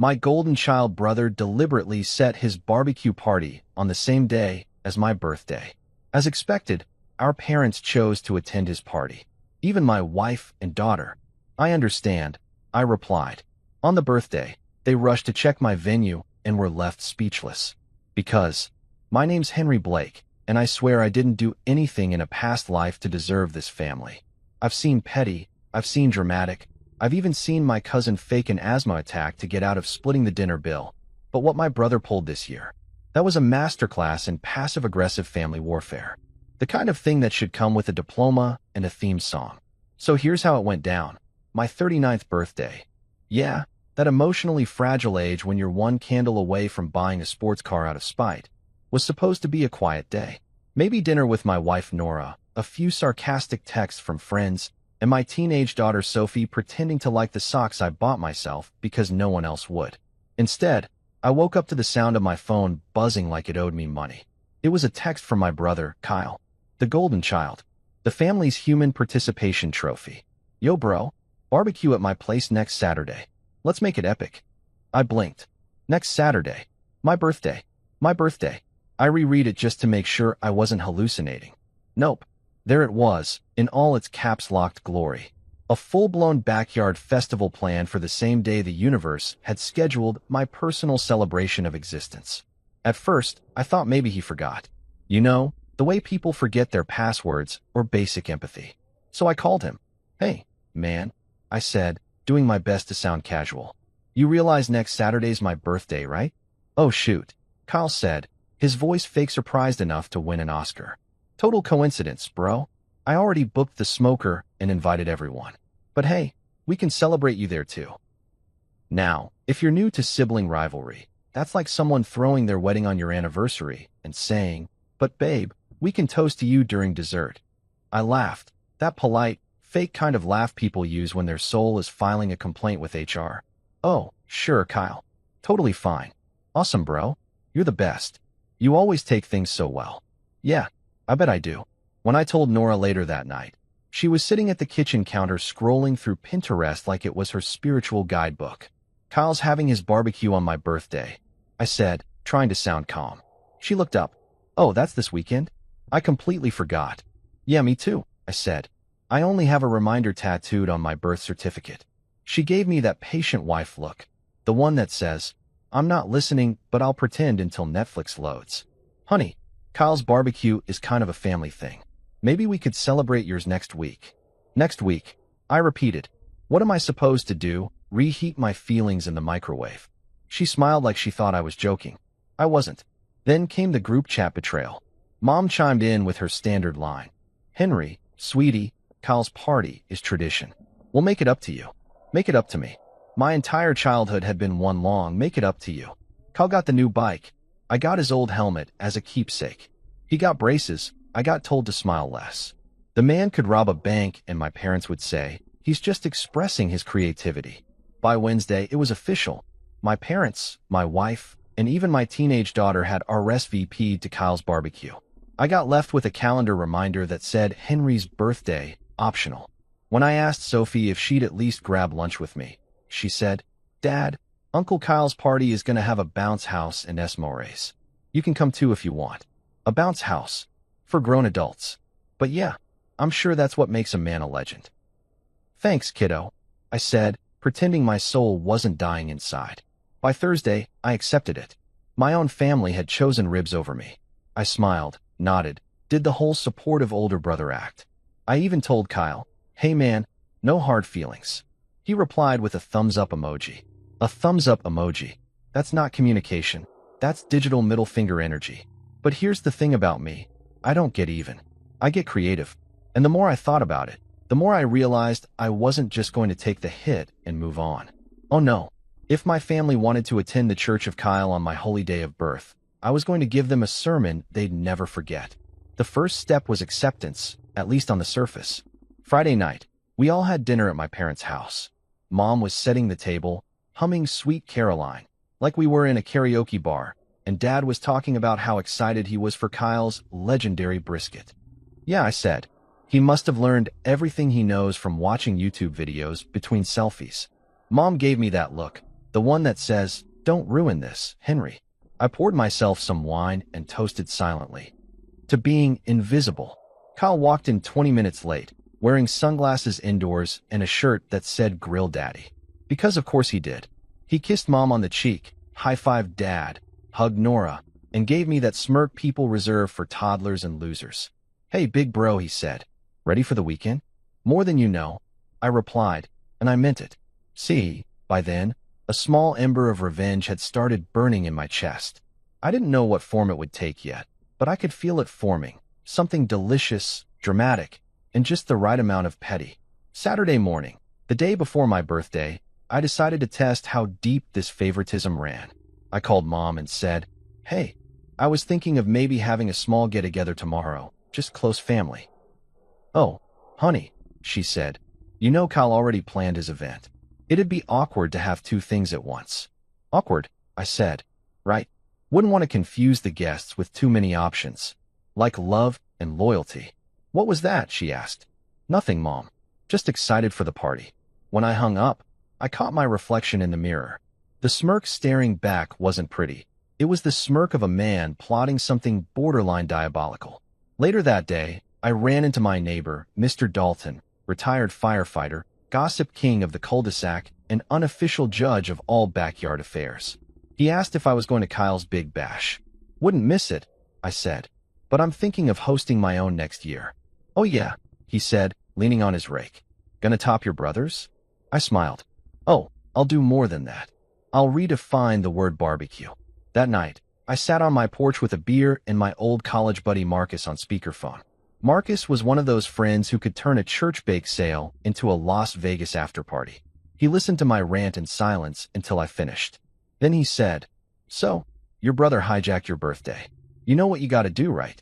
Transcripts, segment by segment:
My golden child brother deliberately set his barbecue party on the same day as my birthday. As expected, our parents chose to attend his party. Even my wife and daughter. I understand, I replied. On the birthday, they rushed to check my venue and were left speechless. Because my name's Henry Blake, and I swear I didn't do anything in a past life to deserve this family. I've seen petty, I've seen dramatic, I've even seen my cousin fake an asthma attack to get out of splitting the dinner bill. But what my brother pulled this year, that was a masterclass in passive-aggressive family warfare. The kind of thing that should come with a diploma and a theme song. So here's how it went down. My 39th birthday. Yeah, that emotionally fragile age when you're one candle away from buying a sports car out of spite, was supposed to be a quiet day. Maybe dinner with my wife Nora, a few sarcastic texts from friends, and my teenage daughter Sophie pretending to like the socks I bought myself because no one else would. Instead, I woke up to the sound of my phone buzzing like it owed me money. It was a text from my brother, Kyle, the golden child, the family's human participation trophy. Yo bro, barbecue at my place next Saturday. Let's make it epic. I blinked. Next Saturday. My birthday. My birthday. I reread it just to make sure I wasn't hallucinating. Nope. There it was, in all its caps-locked glory. A full-blown backyard festival planned for the same day the universe had scheduled my personal celebration of existence. At first, I thought maybe he forgot. You know, the way people forget their passwords or basic empathy. So I called him. Hey, man, I said, doing my best to sound casual. You realize next Saturday's my birthday, right? Oh shoot, Kyle said, his voice fake surprised enough to win an Oscar. Total coincidence, bro. I already booked the smoker and invited everyone. But hey, we can celebrate you there too. Now, if you're new to sibling rivalry, that's like someone throwing their wedding on your anniversary and saying, but babe, we can toast to you during dessert. I laughed, that polite, fake kind of laugh people use when their soul is filing a complaint with HR. Oh, sure, Kyle. Totally fine. Awesome, bro. You're the best. You always take things so well. Yeah, I bet I do. When I told Nora later that night, she was sitting at the kitchen counter scrolling through Pinterest like it was her spiritual guidebook. Kyle's having his barbecue on my birthday, I said, trying to sound calm. She looked up. Oh, that's this weekend? I completely forgot. Yeah, me too, I said. I only have a reminder tattooed on my birth certificate. She gave me that patient wife look, the one that says, I'm not listening, but I'll pretend until Netflix loads. Honey, Kyle's barbecue is kind of a family thing. Maybe we could celebrate yours next week. Next week, I repeated. What am I supposed to do? Reheat my feelings in the microwave. She smiled like she thought I was joking. I wasn't. Then came the group chat betrayal. Mom chimed in with her standard line. Henry, sweetie, Kyle's party is tradition. We'll make it up to you. Make it up to me. My entire childhood had been one long make it up to you. Kyle got the new bike. I got his old helmet as a keepsake. He got braces. I got told to smile less. The man could rob a bank and my parents would say, he's just expressing his creativity. By Wednesday, it was official. My parents, my wife, and even my teenage daughter had RSVP'd to Kyle's barbecue. I got left with a calendar reminder that said Henry's birthday, optional. When I asked Sophie if she'd at least grab lunch with me, she said, Dad, Uncle Kyle's party is going to have a bounce house and s'mores. You can come too if you want. A bounce house. For grown adults. But yeah, I'm sure that's what makes a man a legend. Thanks, kiddo, I said, pretending my soul wasn't dying inside. By Thursday, I accepted it. My own family had chosen ribs over me. I smiled, nodded, did the whole supportive older brother act. I even told Kyle, hey man, no hard feelings. He replied with a thumbs up emoji. A thumbs up emoji. That's not communication. That's digital middle finger energy. But here's the thing about me. I don't get even. I get creative. And the more I thought about it, the more I realized I wasn't just going to take the hit and move on. Oh no. If my family wanted to attend the Church of Kyle on my holy day of birth, I was going to give them a sermon they'd never forget. The first step was acceptance, at least on the surface. Friday night, we all had dinner at my parents' house. Mom was setting the table, humming Sweet Caroline, like we were in a karaoke bar, and Dad was talking about how excited he was for Kyle's legendary brisket. Yeah, I said. He must have learned everything he knows from watching YouTube videos between selfies. Mom gave me that look. The one that says, "Don't ruin this, Henry." I poured myself some wine and toasted silently to being invisible. Kyle walked in 20 minutes late, wearing sunglasses indoors and a shirt that said Grill Daddy. Because of course he did. He kissed Mom on the cheek, high-fived Dad, hugged Nora, and gave me that smirk people reserve for toddlers and losers. "Hey, big bro," he said. "Ready for the weekend?" "More than you know," I replied, and I meant it. See, by then, a small ember of revenge had started burning in my chest. I didn't know what form it would take yet, but I could feel it forming, something delicious, dramatic, and just the right amount of petty. Saturday morning, the day before my birthday, I decided to test how deep this favoritism ran. I called Mom and said, "Hey, I was thinking of maybe having a small get-together tomorrow, just close family." "Oh, honey," she said, "you know Kyle already planned his event. It'd be awkward to have two things at once." "Awkward," I said. "Right. Wouldn't want to confuse the guests with too many options, like love and loyalty." "What was that?" she asked. "Nothing, Mom. Just excited for the party." When I hung up, I caught my reflection in the mirror. The smirk staring back wasn't pretty. It was the smirk of a man plotting something borderline diabolical. Later that day, I ran into my neighbor, Mr. Dalton, retired firefighter, gossip king of the cul-de-sac, and unofficial judge of all backyard affairs. He asked if I was going to Kyle's big bash. "Wouldn't miss it," I said, "but I'm thinking of hosting my own next year." "Oh yeah," he said, leaning on his rake. "Gonna top your brother's?" I smiled. "Oh, I'll do more than that. I'll redefine the word barbecue." That night, I sat on my porch with a beer and my old college buddy Marcus on speakerphone. Marcus was one of those friends who could turn a church bake sale into a Las Vegas afterparty. He listened to my rant in silence until I finished. Then he said, "So, your brother hijacked your birthday. You know what you gotta do, right?"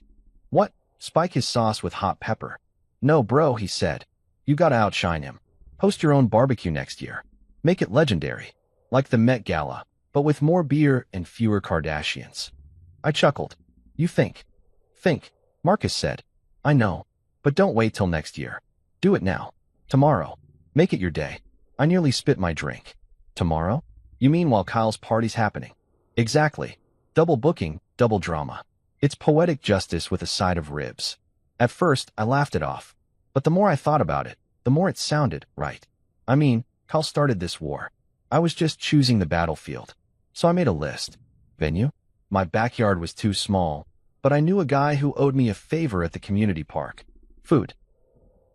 "What?" "Spike his sauce with hot pepper." "No, bro," he said. "You gotta outshine him. Host your own barbecue next year. Make it legendary. Like the Met Gala, but with more beer and fewer Kardashians." I chuckled. "You think?" "Think," Marcus said. "I know, but don't wait till next year. Do it now. Tomorrow. Make it your day." I nearly spit my drink. "Tomorrow? You mean while Kyle's party's happening?" "Exactly. Double booking, double drama. It's poetic justice with a side of ribs." At first, I laughed it off, but the more I thought about it, the more it sounded right. I mean, Kyle started this war. I was just choosing the battlefield. So I made a list. Venue? My backyard was too small, but I knew a guy who owed me a favor at the community park. Food.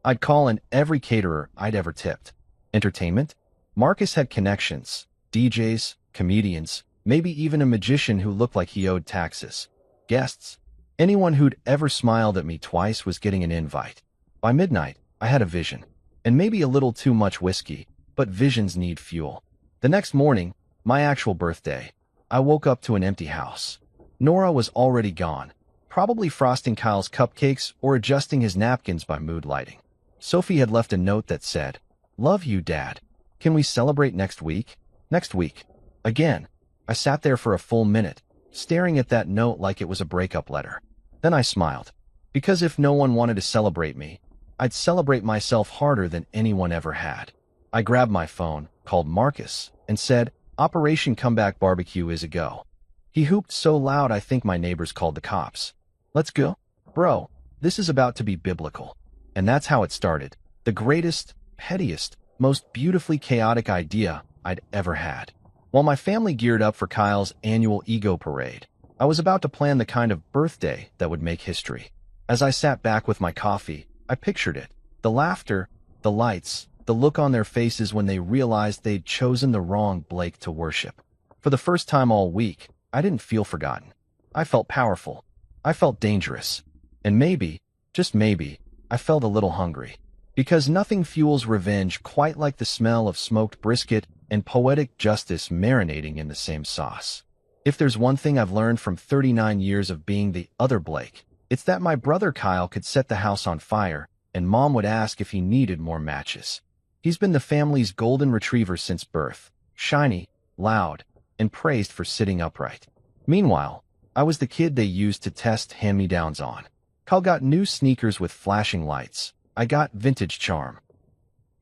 I'd call in every caterer I'd ever tipped. Entertainment? Marcus had connections. DJs, comedians, maybe even a magician who looked like he owed taxes. Guests? Anyone who'd ever smiled at me twice was getting an invite. By midnight, I had a vision. And maybe a little too much whiskey, but visions need fuel. The next morning, my actual birthday, I woke up to an empty house. Nora was already gone, probably frosting Kyle's cupcakes or adjusting his napkins by mood lighting. Sophie had left a note that said, "Love you, Dad. Can we celebrate next week?" Next week. Again. I sat there for a full minute, staring at that note like it was a breakup letter. Then I smiled. Because if no one wanted to celebrate me, I'd celebrate myself harder than anyone ever had. I grabbed my phone, called Marcus, and said, "Operation Comeback Barbecue is a go." He hooped so loud I think my neighbors called the cops. "Let's go." "Bro, this is about to be biblical." And that's how it started. The greatest, pettiest, most beautifully chaotic idea I'd ever had. While my family geared up for Kyle's annual ego parade, I was about to plan the kind of birthday that would make history. As I sat back with my coffee, I pictured it. The laughter, the lights, the look on their faces when they realized they'd chosen the wrong Blake to worship. For the first time all week, I didn't feel forgotten. I felt powerful. I felt dangerous. And maybe, just maybe, I felt a little hungry. Because nothing fuels revenge quite like the smell of smoked brisket and poetic justice marinating in the same sauce. If there's one thing I've learned from 39 years of being the other Blake, it's that my brother Kyle could set the house on fire, and Mom would ask if he needed more matches. He's been the family's golden retriever since birth, shiny, loud, and praised for sitting upright. Meanwhile, I was the kid they used to test hand-me-downs on. Kyle got new sneakers with flashing lights. I got vintage charm.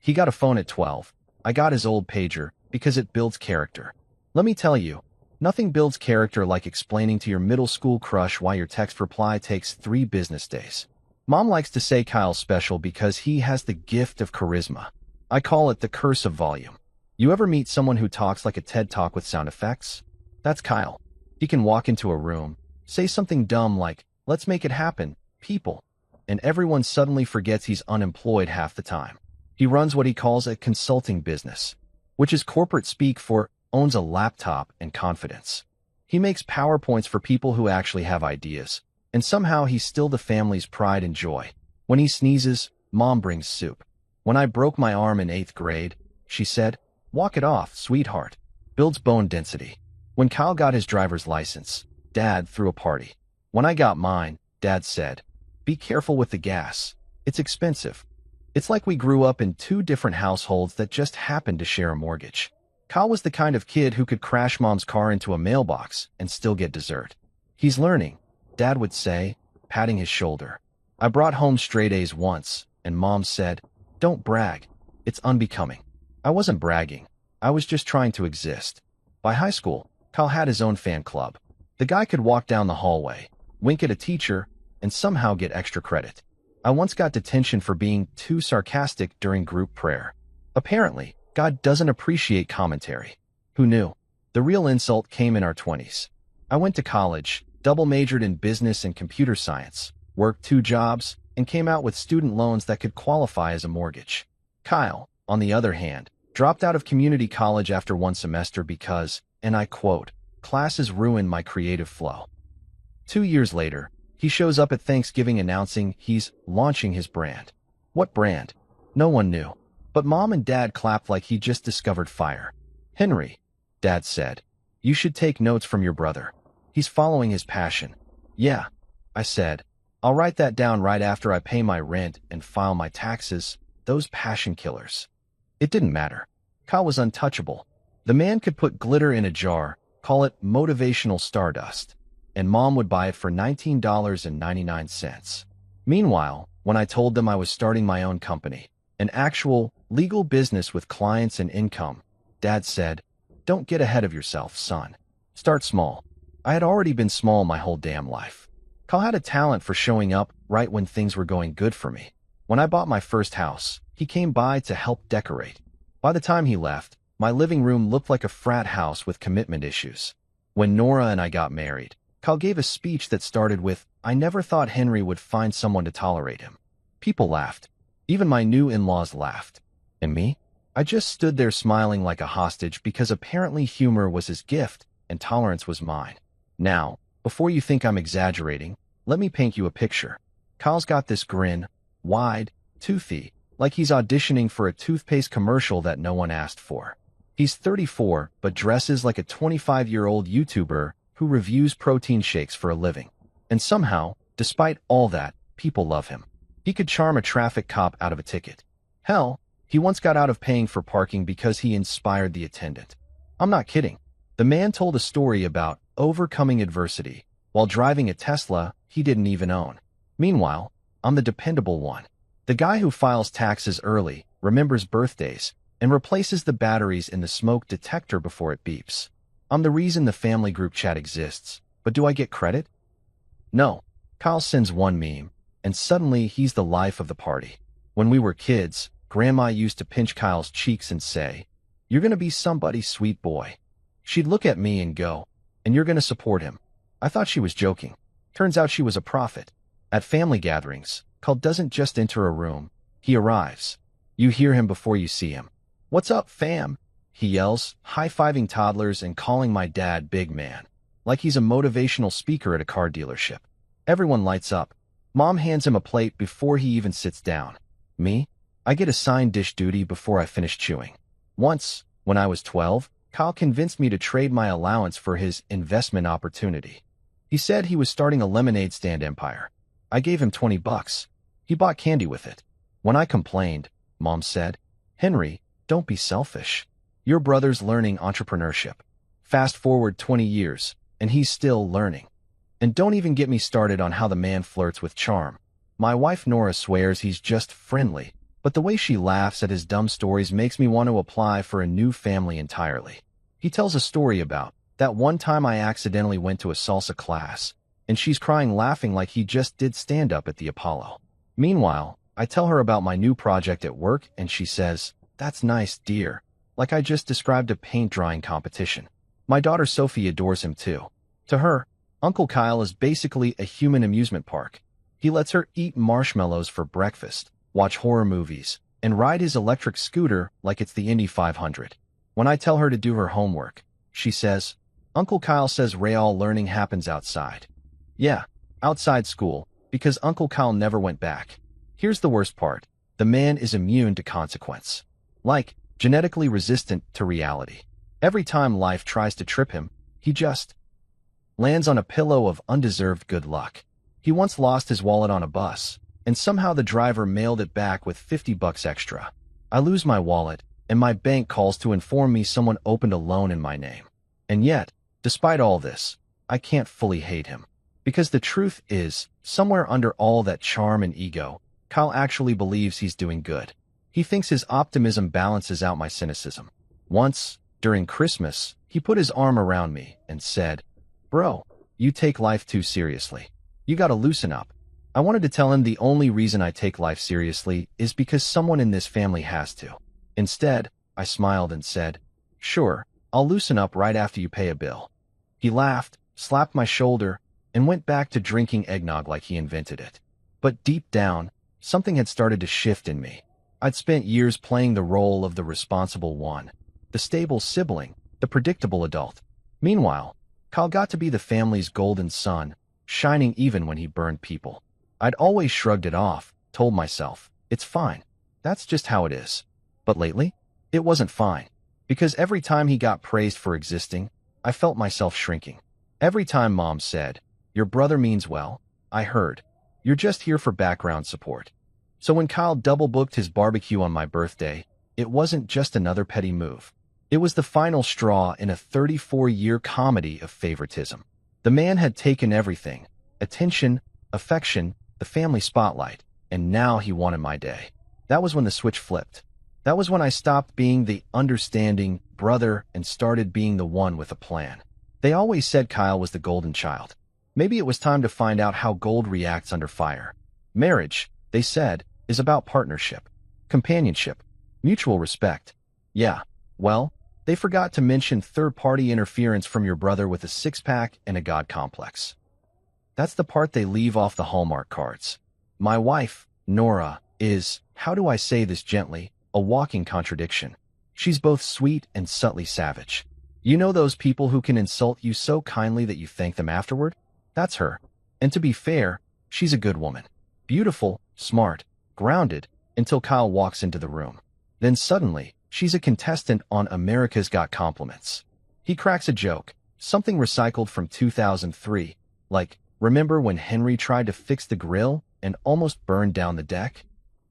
He got a phone at 12. I got his old pager because it builds character. Let me tell you, nothing builds character like explaining to your middle school crush why your text reply takes 3 business days. Mom likes to say Kyle's special because he has the gift of charisma. I call it the curse of volume. You ever meet someone who talks like a TED Talk with sound effects? That's Kyle. He can walk into a room, say something dumb like, "Let's make it happen, people," and everyone suddenly forgets he's unemployed half the time. He runs what he calls a consulting business, which is corporate speak for owns a laptop and confidence. He makes PowerPoints for people who actually have ideas, and somehow he's still the family's pride and joy. When he sneezes, Mom brings soup. When I broke my arm in 8th grade, she said, "Walk it off, sweetheart." Builds bone density. When Kyle got his driver's license, Dad threw a party. When I got mine, Dad said, "Be careful with the gas. It's expensive." It's like we grew up in 2 different households that just happened to share a mortgage. Kyle was the kind of kid who could crash Mom's car into a mailbox and still get dessert. "He's learning," Dad would say, patting his shoulder. I brought home straight A's once, and Mom said, "Don't brag. It's unbecoming." I wasn't bragging. I was just trying to exist. By high school, Kyle had his own fan club. The guy could walk down the hallway, wink at a teacher, and somehow get extra credit. I once got detention for being too sarcastic during group prayer. Apparently, God doesn't appreciate commentary. Who knew? The real insult came in our 20s. I went to college, double majored in business and computer science, worked 2 jobs, and came out with student loans that could qualify as a mortgage. Kyle, on the other hand, dropped out of community college after 1 semester because, and I quote, "classes ruined my creative flow." 2 years later, he shows up at Thanksgiving announcing he's launching his brand. What brand? No one knew. But Mom and Dad clapped like he just discovered fire. "Henry," Dad said, "you should take notes from your brother. He's following his passion." "Yeah," I said. "I'll write that down right after I pay my rent and file my taxes. Those passion killers." It didn't matter. Kyle was untouchable. The man could put glitter in a jar, call it motivational stardust, and Mom would buy it for $19.99. Meanwhile, when I told them I was starting my own company, an actual, legal business with clients and income, Dad said, "Don't get ahead of yourself, son. Start small." I had already been small my whole damn life. Kyle had a talent for showing up right when things were going good for me. When I bought my first house, he came by to help decorate. By the time he left, my living room looked like a frat house with commitment issues. When Nora and I got married, Kyle gave a speech that started with, "I never thought Henry would find someone to tolerate him." People laughed. Even my new in-laws laughed. And me? I just stood there smiling like a hostage because apparently humor was his gift and tolerance was mine. Now, before you think I'm exaggerating, let me paint you a picture. Kyle's got this grin, wide, toothy, like he's auditioning for a toothpaste commercial that no one asked for. He's 34, but dresses like a 25-year-old YouTuber who reviews protein shakes for a living. And somehow, despite all that, people love him. He could charm a traffic cop out of a ticket. Hell, he once got out of paying for parking because he inspired the attendant. I'm not kidding. The man told a story about overcoming adversity while driving a Tesla he didn't even own. Meanwhile, I'm the dependable one. The guy who files taxes early, remembers birthdays, and replaces the batteries in the smoke detector before it beeps. I'm the reason the family group chat exists, but do I get credit? No. Kyle sends one meme, and suddenly he's the life of the party. When we were kids, Grandma used to pinch Kyle's cheeks and say, "You're gonna be somebody's sweet boy." She'd look at me and go, "And you're gonna support him." I thought she was joking. Turns out she was a prophet. At family gatherings, Kyle doesn't just enter a room. He arrives. You hear him before you see him. "What's up, fam?" he yells, high-fiving toddlers and calling my dad big man, like he's a motivational speaker at a car dealership. Everyone lights up. Mom hands him a plate before he even sits down. Me? I get assigned dish duty before I finish chewing. Once, when I was 12, Kyle convinced me to trade my allowance for his investment opportunity. He said he was starting a lemonade stand empire. I gave him $20. He bought candy with it. When I complained, Mom said, "Henry, don't be selfish. Your brother's learning entrepreneurship." Fast forward 20 years, and he's still learning. And don't even get me started on how the man flirts with charm. My wife Nora swears he's just friendly, but the way she laughs at his dumb stories makes me want to apply for a new family entirely. He tells a story about that one time I accidentally went to a salsa class, and she's crying laughing like he just did stand-up at the Apollo. Meanwhile, I tell her about my new project at work, and she says, "That's nice, dear," like I just described a paint drying competition. My daughter Sophie adores him too. To her, Uncle Kyle is basically a human amusement park. He lets her eat marshmallows for breakfast, watch horror movies, and ride his electric scooter like it's the Indy 500. When I tell her to do her homework, she says, "Uncle Kyle says real learning happens outside." Yeah, outside school, because Uncle Kyle never went back. Here's the worst part. The man is immune to consequence. Like, genetically resistant to reality. Every time life tries to trip him, he just lands on a pillow of undeserved good luck. He once lost his wallet on a bus, and somehow the driver mailed it back with $50 extra. I lose my wallet, and my bank calls to inform me someone opened a loan in my name. And yet, despite all this, I can't fully hate him. Because the truth is, somewhere under all that charm and ego, Kyle actually believes he's doing good. He thinks his optimism balances out my cynicism. Once, during Christmas, he put his arm around me and said, "Bro, you take life too seriously. You gotta loosen up." I wanted to tell him the only reason I take life seriously is because someone in this family has to. Instead, I smiled and said, "Sure, I'll loosen up right after you pay a bill." He laughed, slapped my shoulder, and went back to drinking eggnog like he invented it. But deep down, something had started to shift in me. I'd spent years playing the role of the responsible one, the stable sibling, the predictable adult. Meanwhile, Kyle got to be the family's golden sun, shining even when he burned people. I'd always shrugged it off, told myself, it's fine. That's just how it is. But lately, it wasn't fine. Because every time he got praised for existing, I felt myself shrinking. Every time Mom said, "Your brother means well," I heard, "You're just here for background support." So when Kyle double-booked his barbecue on my birthday, it wasn't just another petty move. It was the final straw in a 34-year comedy of favoritism. The man had taken everything, attention, affection, the family spotlight, and now he wanted my day. That was when the switch flipped. That was when I stopped being the understanding brother and started being the one with a plan. They always said Kyle was the golden child. Maybe it was time to find out how gold reacts under fire. Marriage, they said, is about partnership, companionship, mutual respect. Yeah, well, they forgot to mention third-party interference from your brother with a six-pack and a god complex. That's the part they leave off the Hallmark cards. My wife, Nora, is, how do I say this gently, a walking contradiction. She's both sweet and subtly savage. You know those people who can insult you so kindly that you thank them afterward? That's her. And to be fair, she's a good woman. Beautiful, smart, grounded, until Kyle walks into the room. Then suddenly, she's a contestant on America's Got Compliments. He cracks a joke, something recycled from 2003, like, remember when Henry tried to fix the grill and almost burned down the deck?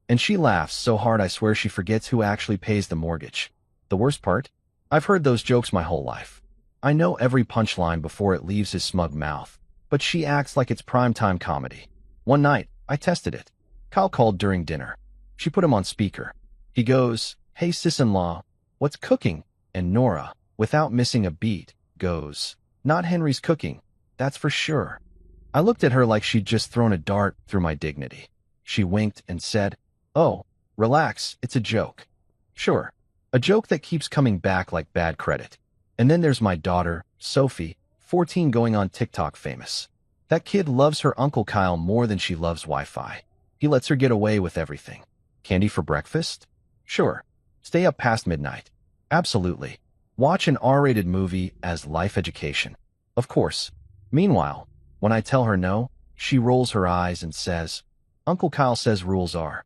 And she laughs so hard I swear she forgets who actually pays the mortgage. The worst part? I've heard those jokes my whole life. I know every punchline before it leaves his smug mouth, but she acts like it's primetime comedy. One night, I tested it. Kyle called during dinner. She put him on speaker. He goes, "Hey sis-in-law, what's cooking?" And Nora, without missing a beat, goes, "Not Henry's cooking, that's for sure." I looked at her like she'd just thrown a dart through my dignity. She winked and said, "Oh, relax, it's a joke." Sure, a joke that keeps coming back like bad credit. And then there's my daughter, Sophie, 14, going on TikTok famous. That kid loves her Uncle Kyle more than she loves Wi-Fi. He lets her get away with everything. Candy for breakfast? Sure. Stay up past midnight? Absolutely. Watch an R-rated movie as life education? Of course. Meanwhile, when I tell her no, she rolls her eyes and says, "Uncle Kyle says rules are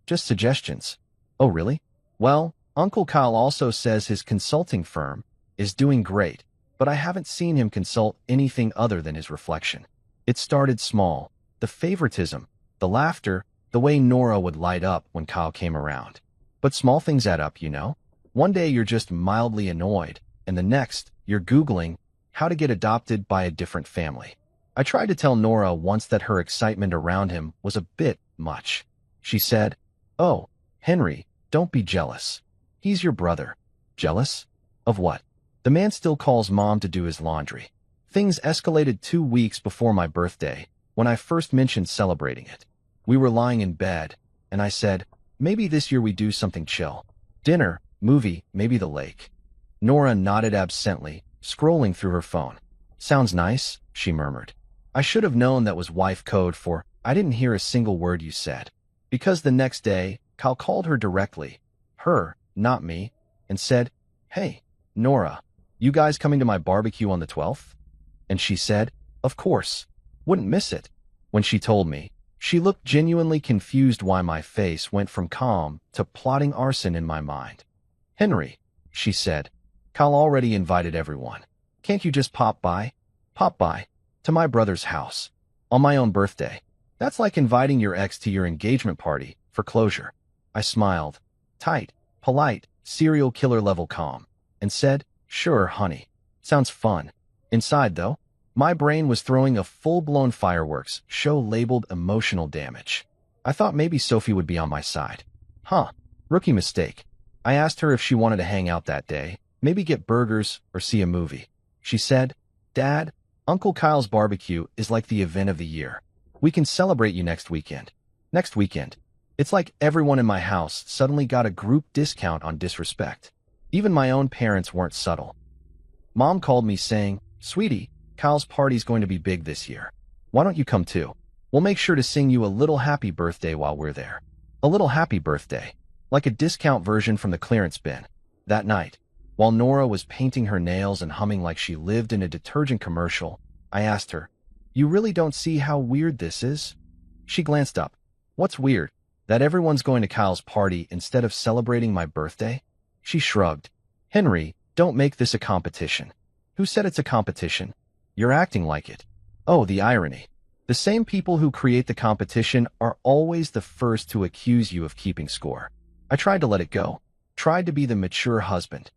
just suggestions." Oh, really? Well, Uncle Kyle also says his consulting firm is doing great, but I haven't seen him consult anything other than his reflection. It started small. The favoritism, the laughter, the way Nora would light up when Kyle came around. But small things add up, you know? One day you're just mildly annoyed, and the next, you're Googling how to get adopted by a different family. I tried to tell Nora once that her excitement around him was a bit much. She said, "Oh, Henry, don't be jealous. He's your brother." Jealous? Of what? The man still calls Mom to do his laundry. Things escalated 2 weeks before my birthday, when I first mentioned celebrating it. We were lying in bed, and I said, maybe this year we do something chill. Dinner, movie, maybe the lake. Nora nodded absently, scrolling through her phone. Sounds nice, she murmured. I should have known that was wife code for, I didn't hear a single word you said. Because the next day, Kyle called her directly, her, not me, and said, hey, Nora, you guys coming to my barbecue on the 12th? And she said, of course. Wouldn't miss it. When she told me, she looked genuinely confused why my face went from calm to plotting arson in my mind. Henry, she said, Kyle already invited everyone. Can't you just pop by? Pop by. To my brother's house. On my own birthday. That's like inviting your ex to your engagement party, for closure. I smiled. Tight, polite, serial killer level calm. And said, sure, honey. Sounds fun. Inside, though, my brain was throwing a full-blown fireworks show labeled emotional damage. I thought maybe Sophie would be on my side. Rookie mistake. I asked her if she wanted to hang out that day, maybe get burgers or see a movie. She said, Dad, Uncle Kyle's barbecue is like the event of the year. We can celebrate you next weekend. Next weekend. It's like everyone in my house suddenly got a group discount on disrespect. Even my own parents weren't subtle. Mom called me saying, Sweetie, Kyle's party's going to be big this year. Why don't you come too? We'll make sure to sing you a little happy birthday while we're there. A little happy birthday. Like a discount version from the clearance bin. That night, while Nora was painting her nails and humming like she lived in a detergent commercial, I asked her, you really don't see how weird this is? She glanced up. What's weird? That everyone's going to Kyle's party instead of celebrating my birthday? She shrugged. Henry, don't make this a competition. Who said it's a competition? You're acting like it. Oh, the irony. The same people who create the competition are always the first to accuse you of keeping score. I tried to let it go. Tried to be the mature husband.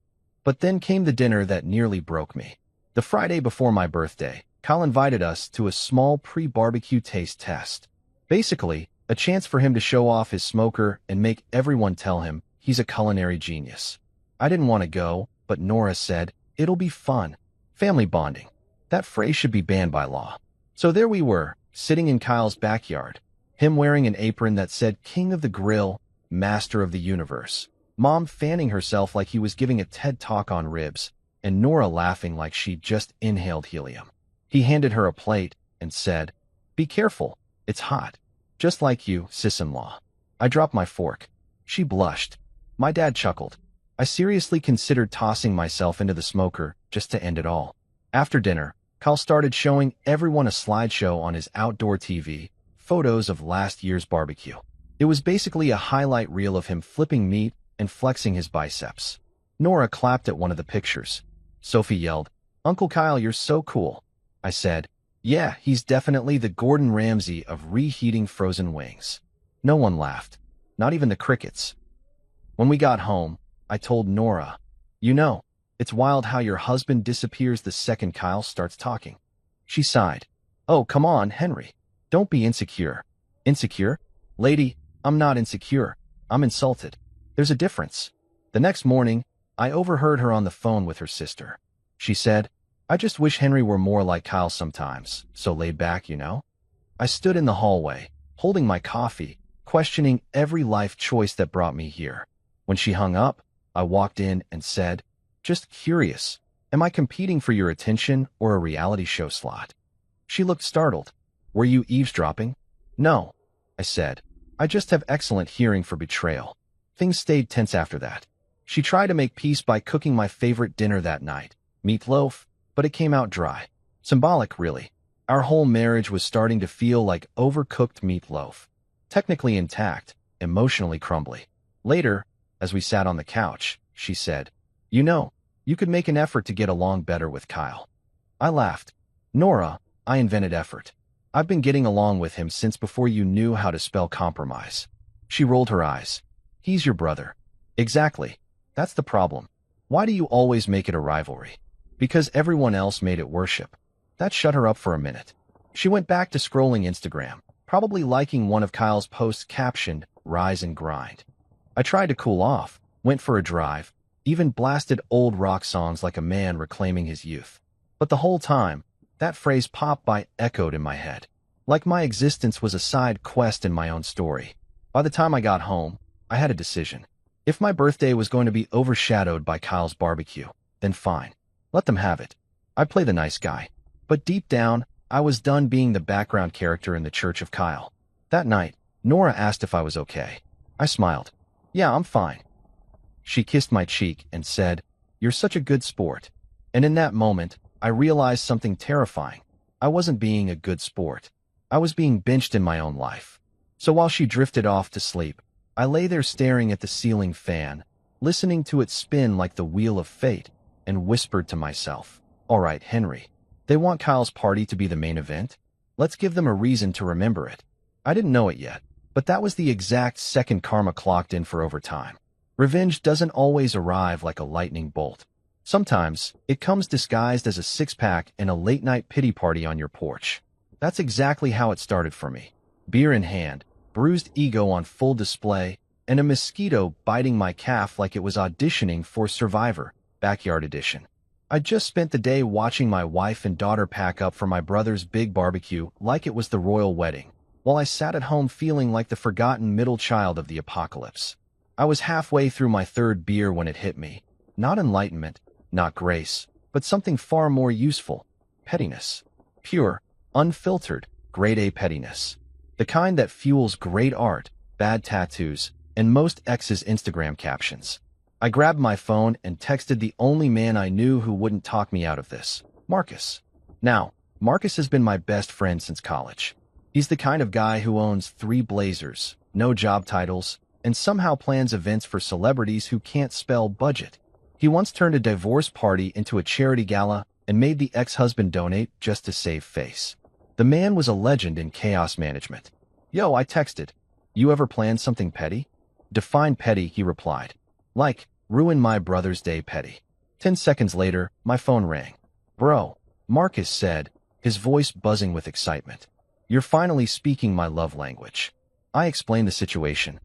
But then came the dinner that nearly broke me. The Friday before my birthday, Kyle invited us to a small pre-barbecue taste test. Basically, a chance for him to show off his smoker and make everyone tell him he's a culinary genius. I didn't want to go, but Nora said, it'll be fun. Family bonding. That phrase should be banned by law. So there we were, sitting in Kyle's backyard. Him wearing an apron that said King of the Grill, Master of the Universe. Mom fanning herself like he was giving a TED Talk on ribs, and Nora laughing like she'd just inhaled helium. He handed her a plate and said, be careful, it's hot. Just like you, sis-in-law. I dropped my fork. She blushed. My dad chuckled. I seriously considered tossing myself into the smoker just to end it all. After dinner, Kyle started showing everyone a slideshow on his outdoor TV, photos of last year's barbecue. It was basically a highlight reel of him flipping meat and flexing his biceps. Nora clapped at one of the pictures. Sophie yelled, Uncle Kyle, you're so cool. I said, yeah, he's definitely the Gordon Ramsay of reheating frozen wings. No one laughed. Not even the crickets. When we got home, I told Nora, you know, it's wild how your husband disappears the second Kyle starts talking. She sighed. Oh, come on, Henry. Don't be insecure. Insecure? Lady, I'm not insecure. I'm insulted. There's a difference. The next morning, I overheard her on the phone with her sister. She said, I just wish Henry were more like Kyle sometimes, so laid back, you know? I stood in the hallway, holding my coffee, questioning every life choice that brought me here. When she hung up, I walked in and said, just curious, am I competing for your attention or a reality show slot? She looked startled. Were you eavesdropping? No, I said. I just have excellent hearing for betrayal. Things stayed tense after that. She tried to make peace by cooking my favorite dinner that night, meatloaf, but it came out dry. Symbolic, really. Our whole marriage was starting to feel like overcooked meatloaf. Technically intact, emotionally crumbly. Later, as we sat on the couch, she said, you know, you could make an effort to get along better with Kyle. I laughed. Nora, I invented effort. I've been getting along with him since before you knew how to spell compromise. She rolled her eyes. He's your brother. Exactly. That's the problem. Why do you always make it a rivalry? Because everyone else made it worship. That shut her up for a minute. She went back to scrolling Instagram, probably liking one of Kyle's posts captioned, Rise and Grind. I tried to cool off, went for a drive, even blasted old rock songs like a man reclaiming his youth. But the whole time, that phrase pop by echoed in my head, like my existence was a side quest in my own story. By the time I got home, I had a decision. If my birthday was going to be overshadowed by Kyle's barbecue, then fine. Let them have it. I play the nice guy. But deep down, I was done being the background character in the church of Kyle. That night, Nora asked if I was okay. I smiled. Yeah, I'm fine. She kissed my cheek and said, "You're such a good sport." And in that moment, I realized something terrifying. I wasn't being a good sport. I was being benched in my own life. So while she drifted off to sleep, I lay there staring at the ceiling fan, listening to it spin like the wheel of fate, and whispered to myself, "All right, Henry. They want Kyle's party to be the main event. Let's give them a reason to remember it." I didn't know it yet, but that was the exact second karma clocked in for overtime. Revenge doesn't always arrive like a lightning bolt. Sometimes, it comes disguised as a six-pack and a late-night pity party on your porch. That's exactly how it started for me. Beer in hand, bruised ego on full display, and a mosquito biting my calf like it was auditioning for Survivor, Backyard Edition. I just spent the day watching my wife and daughter pack up for my brother's big barbecue like it was the royal wedding, while I sat at home feeling like the forgotten middle child of the apocalypse. I was halfway through my third beer when it hit me. Not enlightenment, not grace, but something far more useful. Pettiness. Pure, unfiltered, grade A pettiness. The kind that fuels great art, bad tattoos, and most exes' Instagram captions. I grabbed my phone and texted the only man I knew who wouldn't talk me out of this, Marcus. Now, Marcus has been my best friend since college. He's the kind of guy who owns 3 Blazers, no job titles, and somehow plans events for celebrities who can't spell budget. He once turned a divorce party into a charity gala and made the ex-husband donate just to save face. The man was a legend in chaos management. "Yo," I texted. "You ever plan something petty?" "Define petty," he replied. "Like, ruin my brother's day petty." 10 seconds later, my phone rang. "Bro," Marcus said, his voice buzzing with excitement. "You're finally speaking my love language." I explained the situation.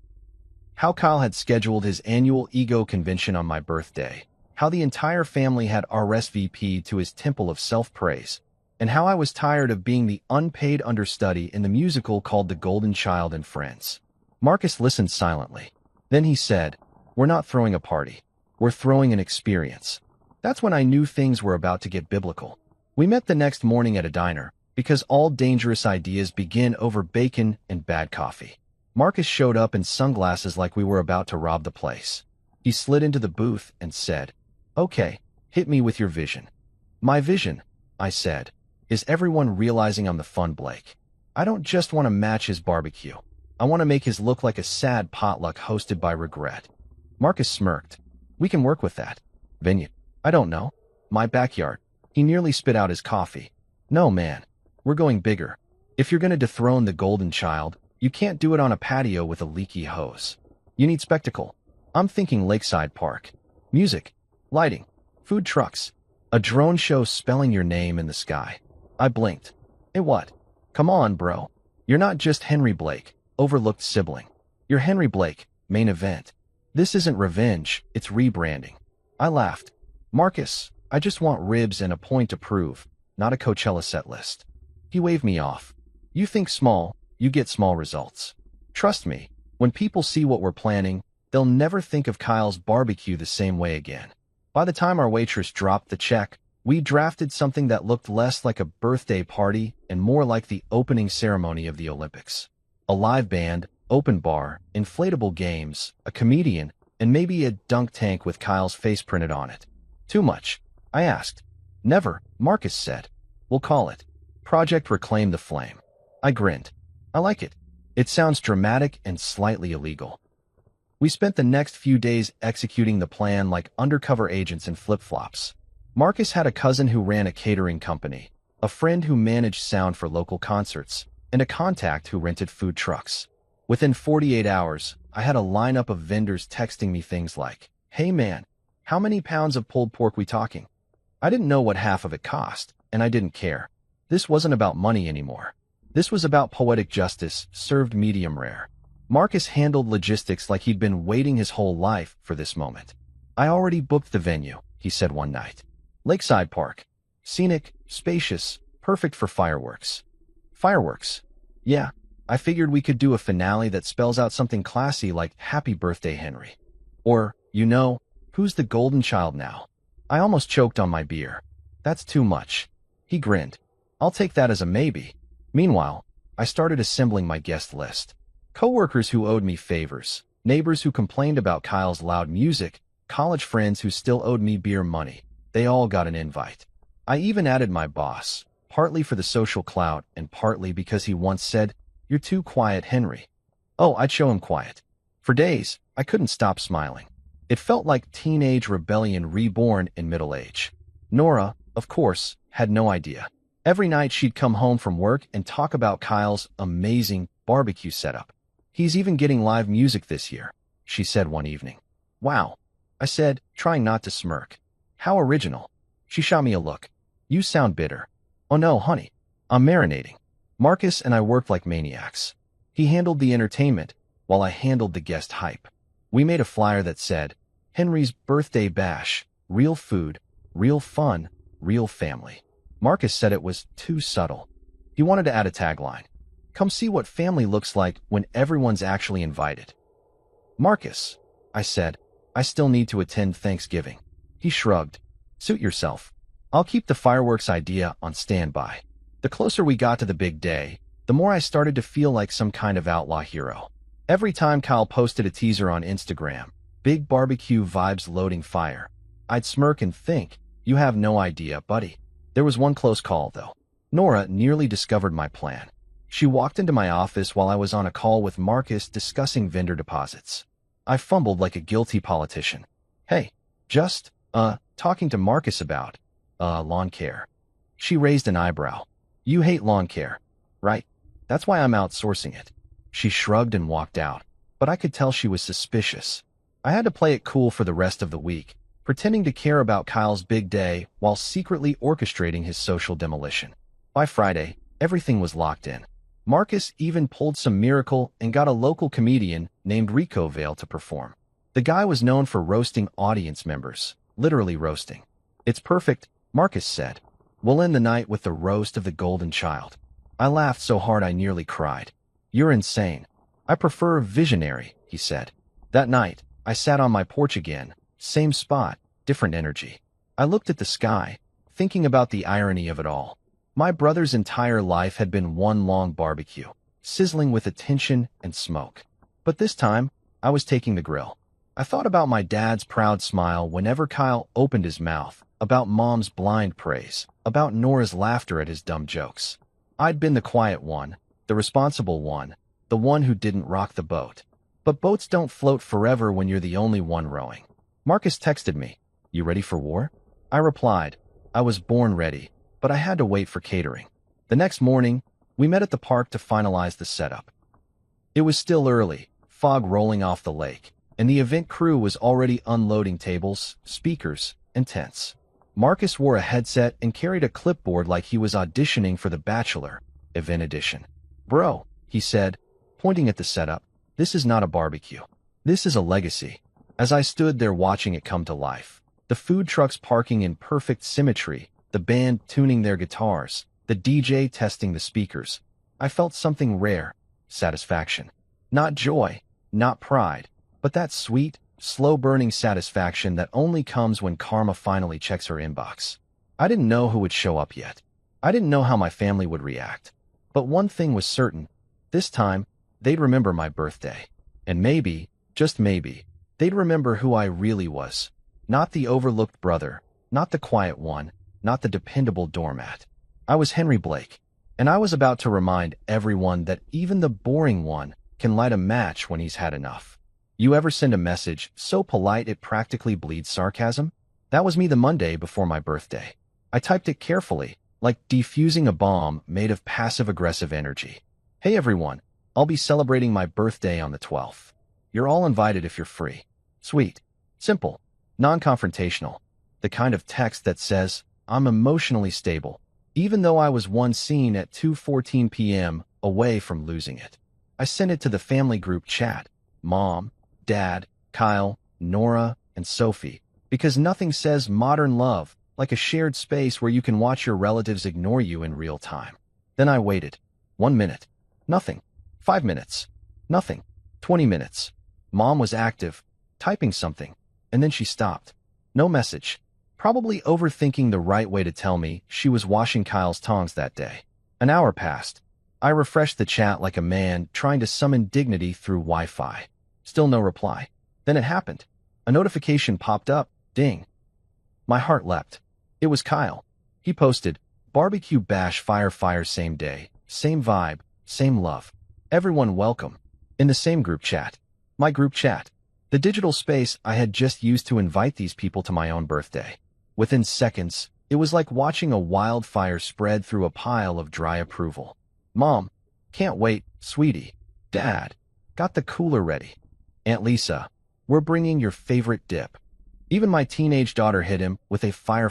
How Kyle had scheduled his annual ego convention on my birthday, how the entire family had RSVP'd to his temple of self-praise, and how I was tired of being the unpaid understudy in the musical called The Golden Child and Friends. Marcus listened silently. Then he said, "We're not throwing a party. We're throwing an experience." That's when I knew things were about to get biblical. We met the next morning at a diner, because all dangerous ideas begin over bacon and bad coffee. Marcus showed up in sunglasses like we were about to rob the place. He slid into the booth and said, "Okay, hit me with your vision." "My vision," I said, "is everyone realizing I'm the fun Blake. I don't just want to match his barbecue. I want to make his look like a sad potluck hosted by regret." Marcus smirked. "We can work with that." "Venue? I don't know. My backyard." He nearly spit out his coffee. "No, man. We're going bigger. If you're going to dethrone the golden child, you can't do it on a patio with a leaky hose. You need spectacle. I'm thinking Lakeside Park. Music, lighting, food trucks, a drone show spelling your name in the sky." I blinked. "Hey, what? Come on, bro. You're not just Henry Blake, overlooked sibling. You're Henry Blake, main event. This isn't revenge, it's rebranding." I laughed. "Marcus, I just want ribs and a point to prove, not a Coachella set list." He waved me off. "You think small, you get small results. Trust me, when people see what we're planning, they'll never think of Kyle's barbecue the same way again." By the time our waitress dropped the check, we drafted something that looked less like a birthday party and more like the opening ceremony of the Olympics. A live band, open bar, inflatable games, a comedian, and maybe a dunk tank with Kyle's face printed on it. "Too much?" I asked. "Never," Marcus said. "We'll call it Project Reclaim the Flame." I grinned. "I like it. It sounds dramatic and slightly illegal." We spent the next few days executing the plan like undercover agents in flip-flops. Marcus had a cousin who ran a catering company, a friend who managed sound for local concerts, and a contact who rented food trucks. Within 48 hours, I had a lineup of vendors texting me things like, "Hey man, how many pounds of pulled pork we talking?" I didn't know what half of it cost, and I didn't care. This wasn't about money anymore. This was about poetic justice, served medium rare. Marcus handled logistics like he'd been waiting his whole life for this moment. I already booked the venue, he said one night. Lakeside Park. Scenic, spacious, perfect for fireworks. Fireworks. Yeah, I figured we could do a finale that spells out something classy like Happy Birthday, Henry. Or, who's the golden child now? I almost choked on my beer. That's too much. He grinned. I'll take that as a maybe. Meanwhile, I started assembling my guest list. Coworkers who owed me favors, neighbors who complained about Kyle's loud music, college friends who still owed me beer money. They all got an invite. I even added my boss, partly for the social clout and partly because he once said, "You're too quiet, Henry." Oh, I'd show him quiet. For days, I couldn't stop smiling. It felt like teenage rebellion reborn in middle age. Nora, of course, had no idea. Every night she'd come home from work and talk about Kyle's amazing barbecue setup. He's even getting live music this year, she said one evening. Wow, I said, trying not to smirk. How original. She shot me a look. You sound bitter. Oh no, honey, I'm marinating. Marcus and I worked like maniacs. He handled the entertainment, while I handled the guest hype. We made a flyer that said, Henry's birthday bash, real food, real fun, real family. Marcus said it was too subtle. He wanted to add a tagline. Come see what family looks like when everyone's actually invited. Marcus, I said, I still need to attend Thanksgiving. He shrugged. Suit yourself. I'll keep the fireworks idea on standby. The closer we got to the big day, the more I started to feel like some kind of outlaw hero. Every time Kyle posted a teaser on Instagram, big barbecue vibes loading fire, I'd smirk and think, you have no idea, buddy. There was one close call, though. Nora nearly discovered my plan. She walked into my office while I was on a call with Marcus discussing vendor deposits. I fumbled like a guilty politician. Hey, just, talking to Marcus about, lawn care. She raised an eyebrow. You hate lawn care, right? That's why I'm outsourcing it. She shrugged and walked out, but I could tell she was suspicious. I had to play it cool for the rest of the week, pretending to care about Kyle's big day while secretly orchestrating his social demolition. By Friday, everything was locked in. Marcus even pulled some miracle and got a local comedian named Rico Vale to perform. The guy was known for roasting audience members, literally roasting. It's perfect, Marcus said. We'll end the night with the roast of the golden child. I laughed so hard I nearly cried. You're insane. I prefer visionary, he said. That night, I sat on my porch again, same spot, different energy. I looked at the sky, thinking about the irony of it all. My brother's entire life had been one long barbecue, sizzling with attention and smoke. But this time, I was taking the grill. I thought about my dad's proud smile whenever Kyle opened his mouth, about Mom's blind praise, about Nora's laughter at his dumb jokes. I'd been the quiet one, the responsible one, the one who didn't rock the boat. But boats don't float forever when you're the only one rowing. Marcus texted me, "You ready for war?" I replied, I was born ready, but I had to wait for catering. The next morning, we met at the park to finalize the setup. It was still early, fog rolling off the lake, and the event crew was already unloading tables, speakers, and tents. Marcus wore a headset and carried a clipboard like he was auditioning for The Bachelor, Event Edition. Bro, he said, pointing at the setup, this is not a barbecue. This is a legacy. As I stood there watching it come to life, the food trucks parking in perfect symmetry, the band tuning their guitars, the DJ testing the speakers, I felt something rare, satisfaction. Not joy, not pride, but that sweet, slow-burning satisfaction that only comes when karma finally checks her inbox. I didn't know who would show up yet. I didn't know how my family would react. But one thing was certain. This time, they'd remember my birthday. And maybe, just maybe, they'd remember who I really was. Not the overlooked brother, not the quiet one, not the dependable doormat. I was Henry Blake, and I was about to remind everyone that even the boring one can light a match when he's had enough. You ever send a message so polite it practically bleeds sarcasm? That was me the Monday before my birthday. I typed it carefully, like defusing a bomb made of passive-aggressive energy. Hey everyone, I'll be celebrating my birthday on the 12th. You're all invited if you're free. Sweet. Simple. Non-confrontational. The kind of text that says, I'm emotionally stable, even though I was one scene at 2:14 p.m. away from losing it. I sent it to the family group chat. Mom, Dad, Kyle, Nora, and Sophie, Because nothing says modern love like a shared space where you can watch your relatives ignore you in real time. Then I waited. 1 minute. Nothing. 5 minutes. Nothing. 20 minutes. Mom was active, typing something, and then she stopped. No message. Probably overthinking the right way to tell me she was washing Kyle's tongs that day. An hour passed. I refreshed the chat like a man trying to summon dignity through Wi-Fi. Still no reply. Then it happened. A notification popped up. Ding. My heart leapt. It was Kyle. He posted, "Barbecue bash fire same day, same vibe, same love. Everyone welcome." In the same group chat. My group chat. The digital space I had just used to invite these people to my own birthday. Within seconds, it was like watching a wildfire spread through a pile of dry approval. "Mom, can't wait, sweetie. Dad, got the cooler ready. Aunt Lisa, we're bringing your favorite dip." Even my teenage daughter hit him with a fire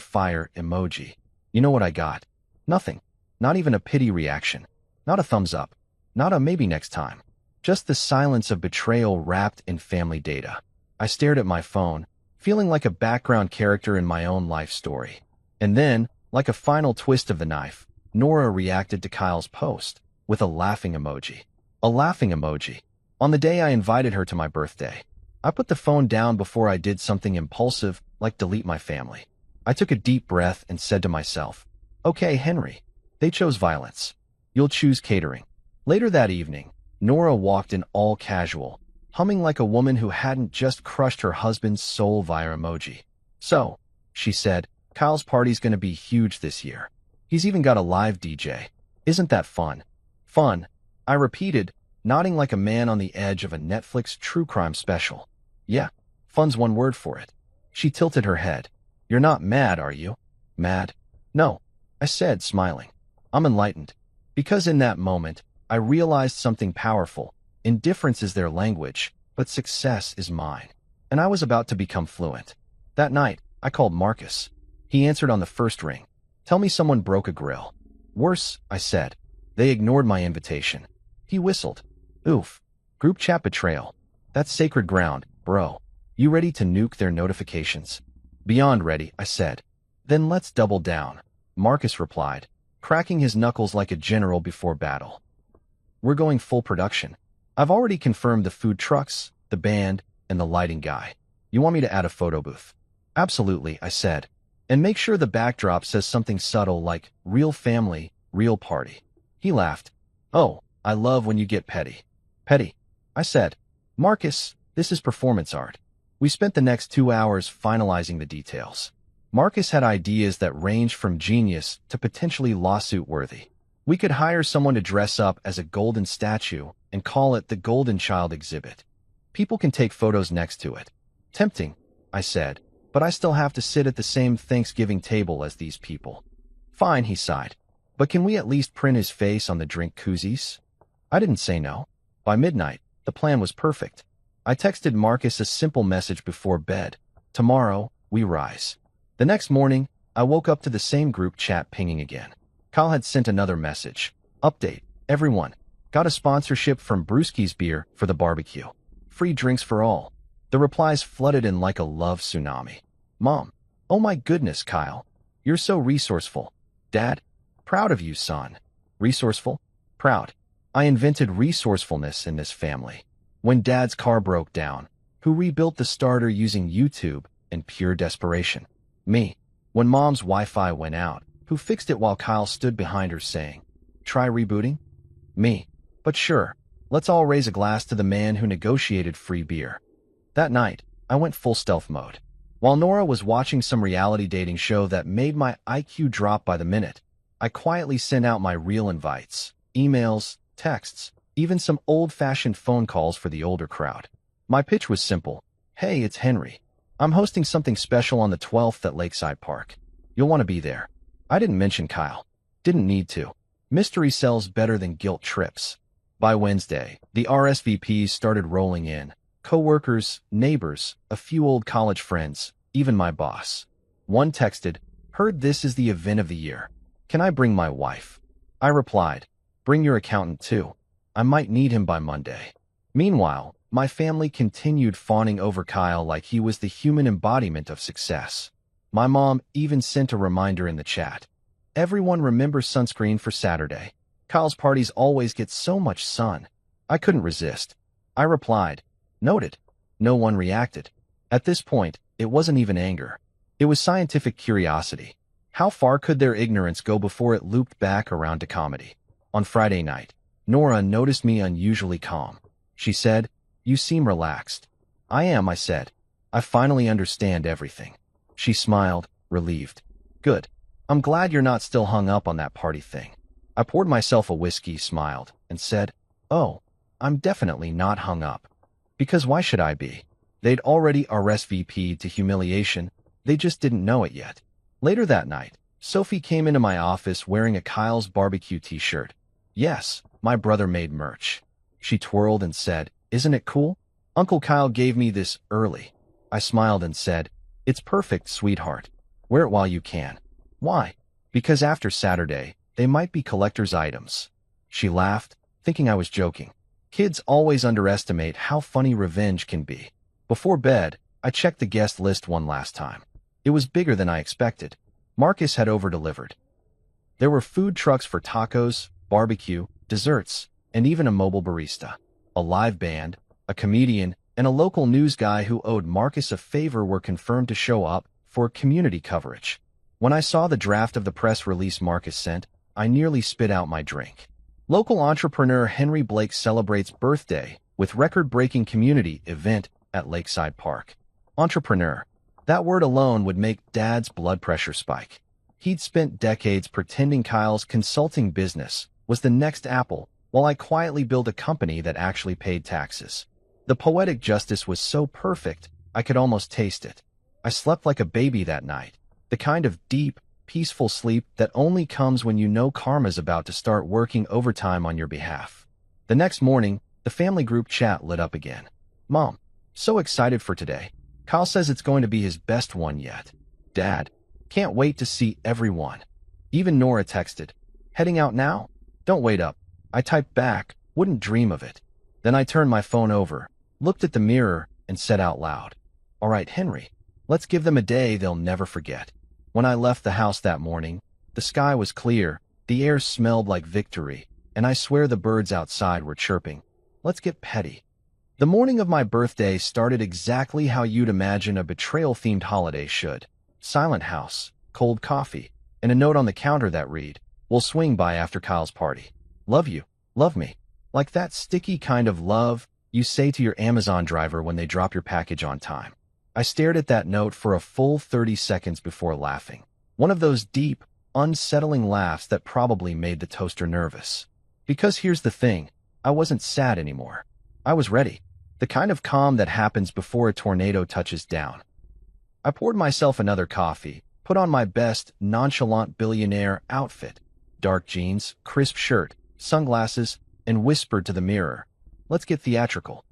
emoji. You know what I got? Nothing. Not even a pity reaction. Not a thumbs up. Not a maybe next time. Just the silence of betrayal wrapped in family data. I stared at my phone, feeling like a background character in my own life story. And then, like a final twist of the knife, Nora reacted to Kyle's post with a laughing emoji. A laughing emoji. On the day I invited her to my birthday. I put the phone down before I did something impulsive, like delete my family. I took a deep breath and said to myself, "Okay, Henry, they chose violence. You'll choose catering." Later that evening, Nora walked in all casual, humming like a woman who hadn't just crushed her husband's soul via emoji. "So," she said, "Kyle's party's gonna be huge this year. He's even got a live DJ. Isn't that fun?" "Fun," I repeated, nodding like a man on the edge of a Netflix true crime special. "Yeah, fun's one word for it." She tilted her head. "You're not mad, are you?" "Mad?" "No," I said, smiling. "I'm enlightened." Because in that moment, I realized something powerful. Indifference is their language, but success is mine. And I was about to become fluent. That night, I called Marcus. He answered on the first ring. "Tell me someone broke a grill." "Worse," I said. "They ignored my invitation." He whistled. "Oof. Group chat betrayal. That's sacred ground, bro. You ready to nuke their notifications?" "Beyond ready," I said. "Then let's double down," Marcus replied, cracking his knuckles like a general before battle. "We're going full production. I've already confirmed the food trucks, the band, and the lighting guy. You want me to add a photo booth?" "Absolutely," I said. "And make sure the backdrop says something subtle like, 'Real family, real party.'" He laughed. "Oh, I love when you get petty." "Petty," I said. "Marcus, this is performance art." We spent the next 2 hours finalizing the details. Marcus had ideas that ranged from genius to potentially lawsuit-worthy. We could hire someone to dress up as a golden statue and call it the Golden Child exhibit. People can take photos next to it. Tempting, I said, but I still have to sit at the same Thanksgiving table as these people. Fine, he sighed. But can we at least print his face on the drink koozies? I didn't say no. By midnight, the plan was perfect. I texted Marcus a simple message before bed. "Tomorrow, we rise." The next morning, I woke up to the same group chat pinging again. Kyle had sent another message. "Update, everyone. Got a sponsorship from Brewski's Beer for the barbecue. Free drinks for all." The replies flooded in like a love tsunami. "Mom, oh my goodness, Kyle. You're so resourceful." "Dad, proud of you, son." "Resourceful? Proud." I invented resourcefulness in this family. When Dad's car broke down, who rebuilt the starter using YouTube and pure desperation? Me. When Mom's Wi-Fi went out, who fixed it while Kyle stood behind her saying, "Try rebooting?" Me. But sure, let's all raise a glass to the man who negotiated free beer. That night, I went full stealth mode. While Nora was watching some reality dating show that made my IQ drop by the minute, I quietly sent out my real invites, emails, texts, even some old-fashioned phone calls for the older crowd. My pitch was simple. "Hey, it's Henry. I'm hosting something special on the 12th at Lakeside Park. You'll want to be there." I didn't mention Kyle. Didn't need to. Mystery sells better than guilt trips. By Wednesday, the RSVPs started rolling in. Co-workers, neighbors, a few old college friends, even my boss. One texted, "Heard this is the event of the year. Can I bring my wife?" I replied, "Bring your accountant too. I might need him by Monday." Meanwhile, My family continued fawning over Kyle like he was the human embodiment of success. My mom even sent a reminder in the chat. Everyone remembers sunscreen for Saturday. Kyle's parties always get so much sun. I couldn't resist. I replied, noted. No one reacted. At this point, it wasn't even anger. It was scientific curiosity. How far could their ignorance go before it looped back around to comedy? On Friday night, Nora noticed me unusually calm. She said, "You seem relaxed." "I am," I said. "I finally understand everything." She smiled, relieved. "Good. I'm glad you're not still hung up on that party thing." I poured myself a whiskey, smiled, and said, "Oh, I'm definitely not hung up." Because why should I be? They'd already RSVP'd to humiliation, they just didn't know it yet. Later that night, Sophie came into my office wearing a Kyle's barbecue t-shirt. "Yes, my brother made merch." She twirled and said, "Isn't it cool? Uncle Kyle gave me this early." I smiled and said, "It's perfect, sweetheart. Wear it while you can." "Why?" "Because after Saturday, they might be collector's items." She laughed, thinking I was joking. Kids always underestimate how funny revenge can be. Before bed, I checked the guest list one last time. It was bigger than I expected. Marcus had over-delivered. There were food trucks for tacos, barbecue, desserts, and even a mobile barista. A live band, a comedian, and a local news guy who owed Marcus a favor were confirmed to show up for community coverage. When I saw the draft of the press release Marcus sent, I nearly spit out my drink. Local entrepreneur Henry Blake celebrates birthday with record-breaking community event at Lakeside Park. Entrepreneur. That word alone would make Dad's blood pressure spike. He'd spent decades pretending Kyle's consulting business was the next Apple, while I quietly built a company that actually paid taxes. The poetic justice was so perfect, I could almost taste it. I slept like a baby that night, the kind of deep, peaceful sleep that only comes when you know karma's about to start working overtime on your behalf. The next morning, the family group chat lit up again. "Mom, so excited for today. Kyle says it's going to be his best one yet." "Dad, can't wait to see everyone." Even Nora texted, "Heading out now? Don't wait up." I typed back, "Wouldn't dream of it." Then I turned my phone over, looked at the mirror, and said out loud, "All right, Henry, let's give them a day they'll never forget." When I left the house that morning, the sky was clear, the air smelled like victory, and I swear the birds outside were chirping. Let's get petty. The morning of my birthday started exactly how you'd imagine a betrayal-themed holiday should. Silent house, cold coffee, and a note on the counter that read, "We'll swing by after Kyle's party. Love you, love me." Like that sticky kind of love you say to your Amazon driver when they drop your package on time. I stared at that note for a full 30 seconds before laughing. One of those deep, unsettling laughs that probably made the toaster nervous. Because here's the thing, I wasn't sad anymore. I was ready. The kind of calm that happens before a tornado touches down. I poured myself another coffee, put on my best nonchalant billionaire outfit, dark jeans, crisp shirt, sunglasses, and whispered to the mirror, "Let's get theatrical."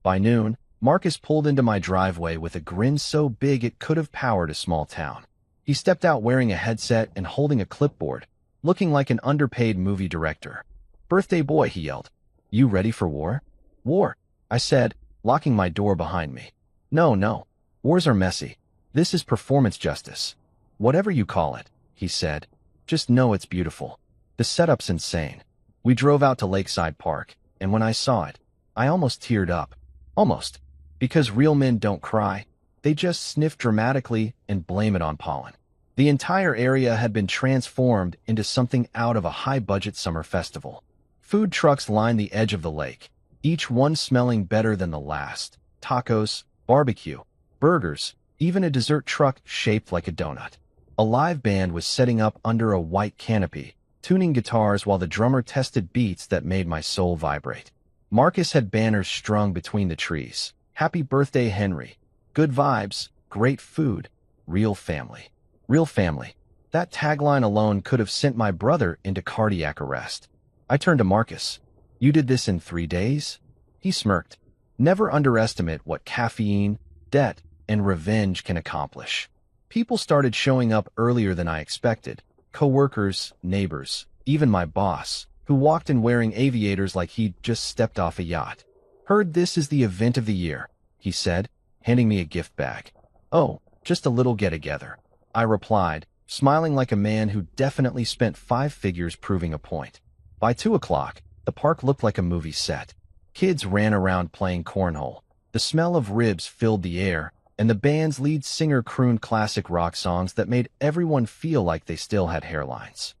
By noon, Marcus pulled into my driveway with a grin so big it could have powered a small town. He stepped out wearing a headset and holding a clipboard, looking like an underpaid movie director. "Birthday boy," he yelled. "You ready for war?" "War," I said, locking my door behind me. No. Wars are messy. This is performance justice." "Whatever you call it," he said. "Just know it's beautiful. The setup's insane." We drove out to Lakeside Park, and when I saw it, I almost teared up. Almost. Because real men don't cry. They just sniff dramatically and blame it on pollen. The entire area had been transformed into something out of a high-budget summer festival. Food trucks lined the edge of the lake, each one smelling better than the last. Tacos, barbecue, burgers, even a dessert truck shaped like a donut. A live band was setting up under a white canopy, tuning guitars while the drummer tested beats that made my soul vibrate. Marcus had banners strung between the trees. "Happy birthday, Henry. Good vibes, great food, real family." Real family. That tagline alone could have sent my brother into cardiac arrest. I turned to Marcus. "You did this in 3 days?" He smirked. Never underestimate what caffeine, debt, and revenge can accomplish. People started showing up earlier than I expected. Coworkers, neighbors, even my boss, who walked in wearing aviators like he'd just stepped off a yacht. Heard this is the event of the year, he said, handing me a gift bag. Oh, just a little get-together, I replied, smiling like a man who definitely spent 5 figures proving a point. By 2 o'clock, the park looked like a movie set. Kids ran around playing cornhole. The smell of ribs filled the air, and the band's lead singer crooned classic rock songs that made everyone feel like they still had hairlines.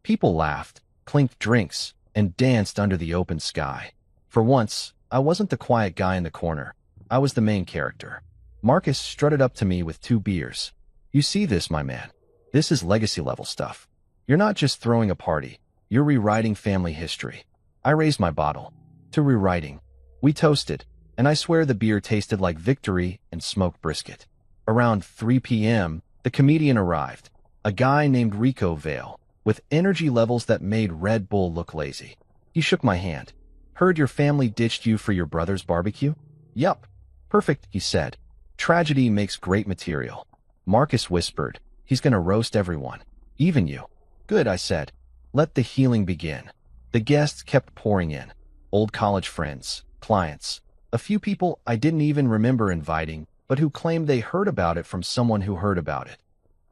People laughed, clinked drinks, and danced under the open sky. For once, I wasn't the quiet guy in the corner. I was the main character. Marcus strutted up to me with 2 beers. You see this, my man? This is legacy-level stuff. You're not just throwing a party. You're rewriting family history. I raised my bottle. To rewriting. We toasted, and I swear the beer tasted like victory and smoked brisket. Around 3 p.m., the comedian arrived, a guy named Rico Vale, with energy levels that made Red Bull look lazy. He shook my hand. Heard your family ditched you for your brother's barbecue? Yup. Perfect, he said. Tragedy makes great material. Marcus whispered, he's gonna roast everyone. Even you. Good, I said. Let the healing begin. The guests kept pouring in. Old college friends, clients, a few people I didn't even remember inviting, but who claimed they heard about it from someone who heard about it.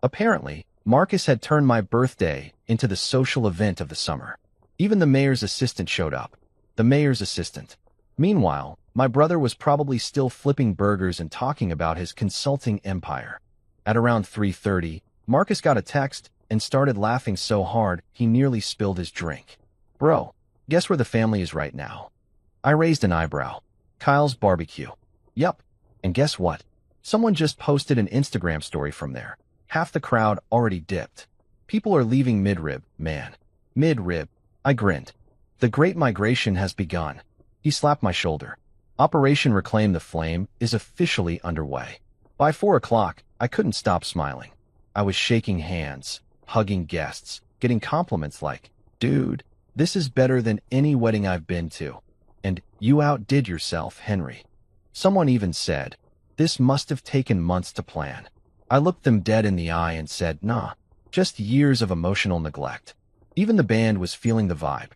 Apparently, Marcus had turned my birthday into the social event of the summer. Even the mayor's assistant showed up. The mayor's assistant. Meanwhile, my brother was probably still flipping burgers and talking about his consulting empire. At around 3:30, Marcus got a text and started laughing so hard he nearly spilled his drink. Bro, guess where the family is right now? I raised an eyebrow. Kyle's barbecue. Yup. And guess what? Someone just posted an Instagram story from there. Half the crowd already dipped. People are leaving mid-rib, man. Mid-rib. I grinned. The Great Migration has begun. He slapped my shoulder. Operation Reclaim the Flame is officially underway. By 4 o'clock, I couldn't stop smiling. I was shaking hands, hugging guests, getting compliments like, dude, this is better than any wedding I've been to. And you outdid yourself, Henry. Someone even said, this must have taken months to plan. I looked them dead in the eye and said, nah, just years of emotional neglect. Even the band was feeling the vibe.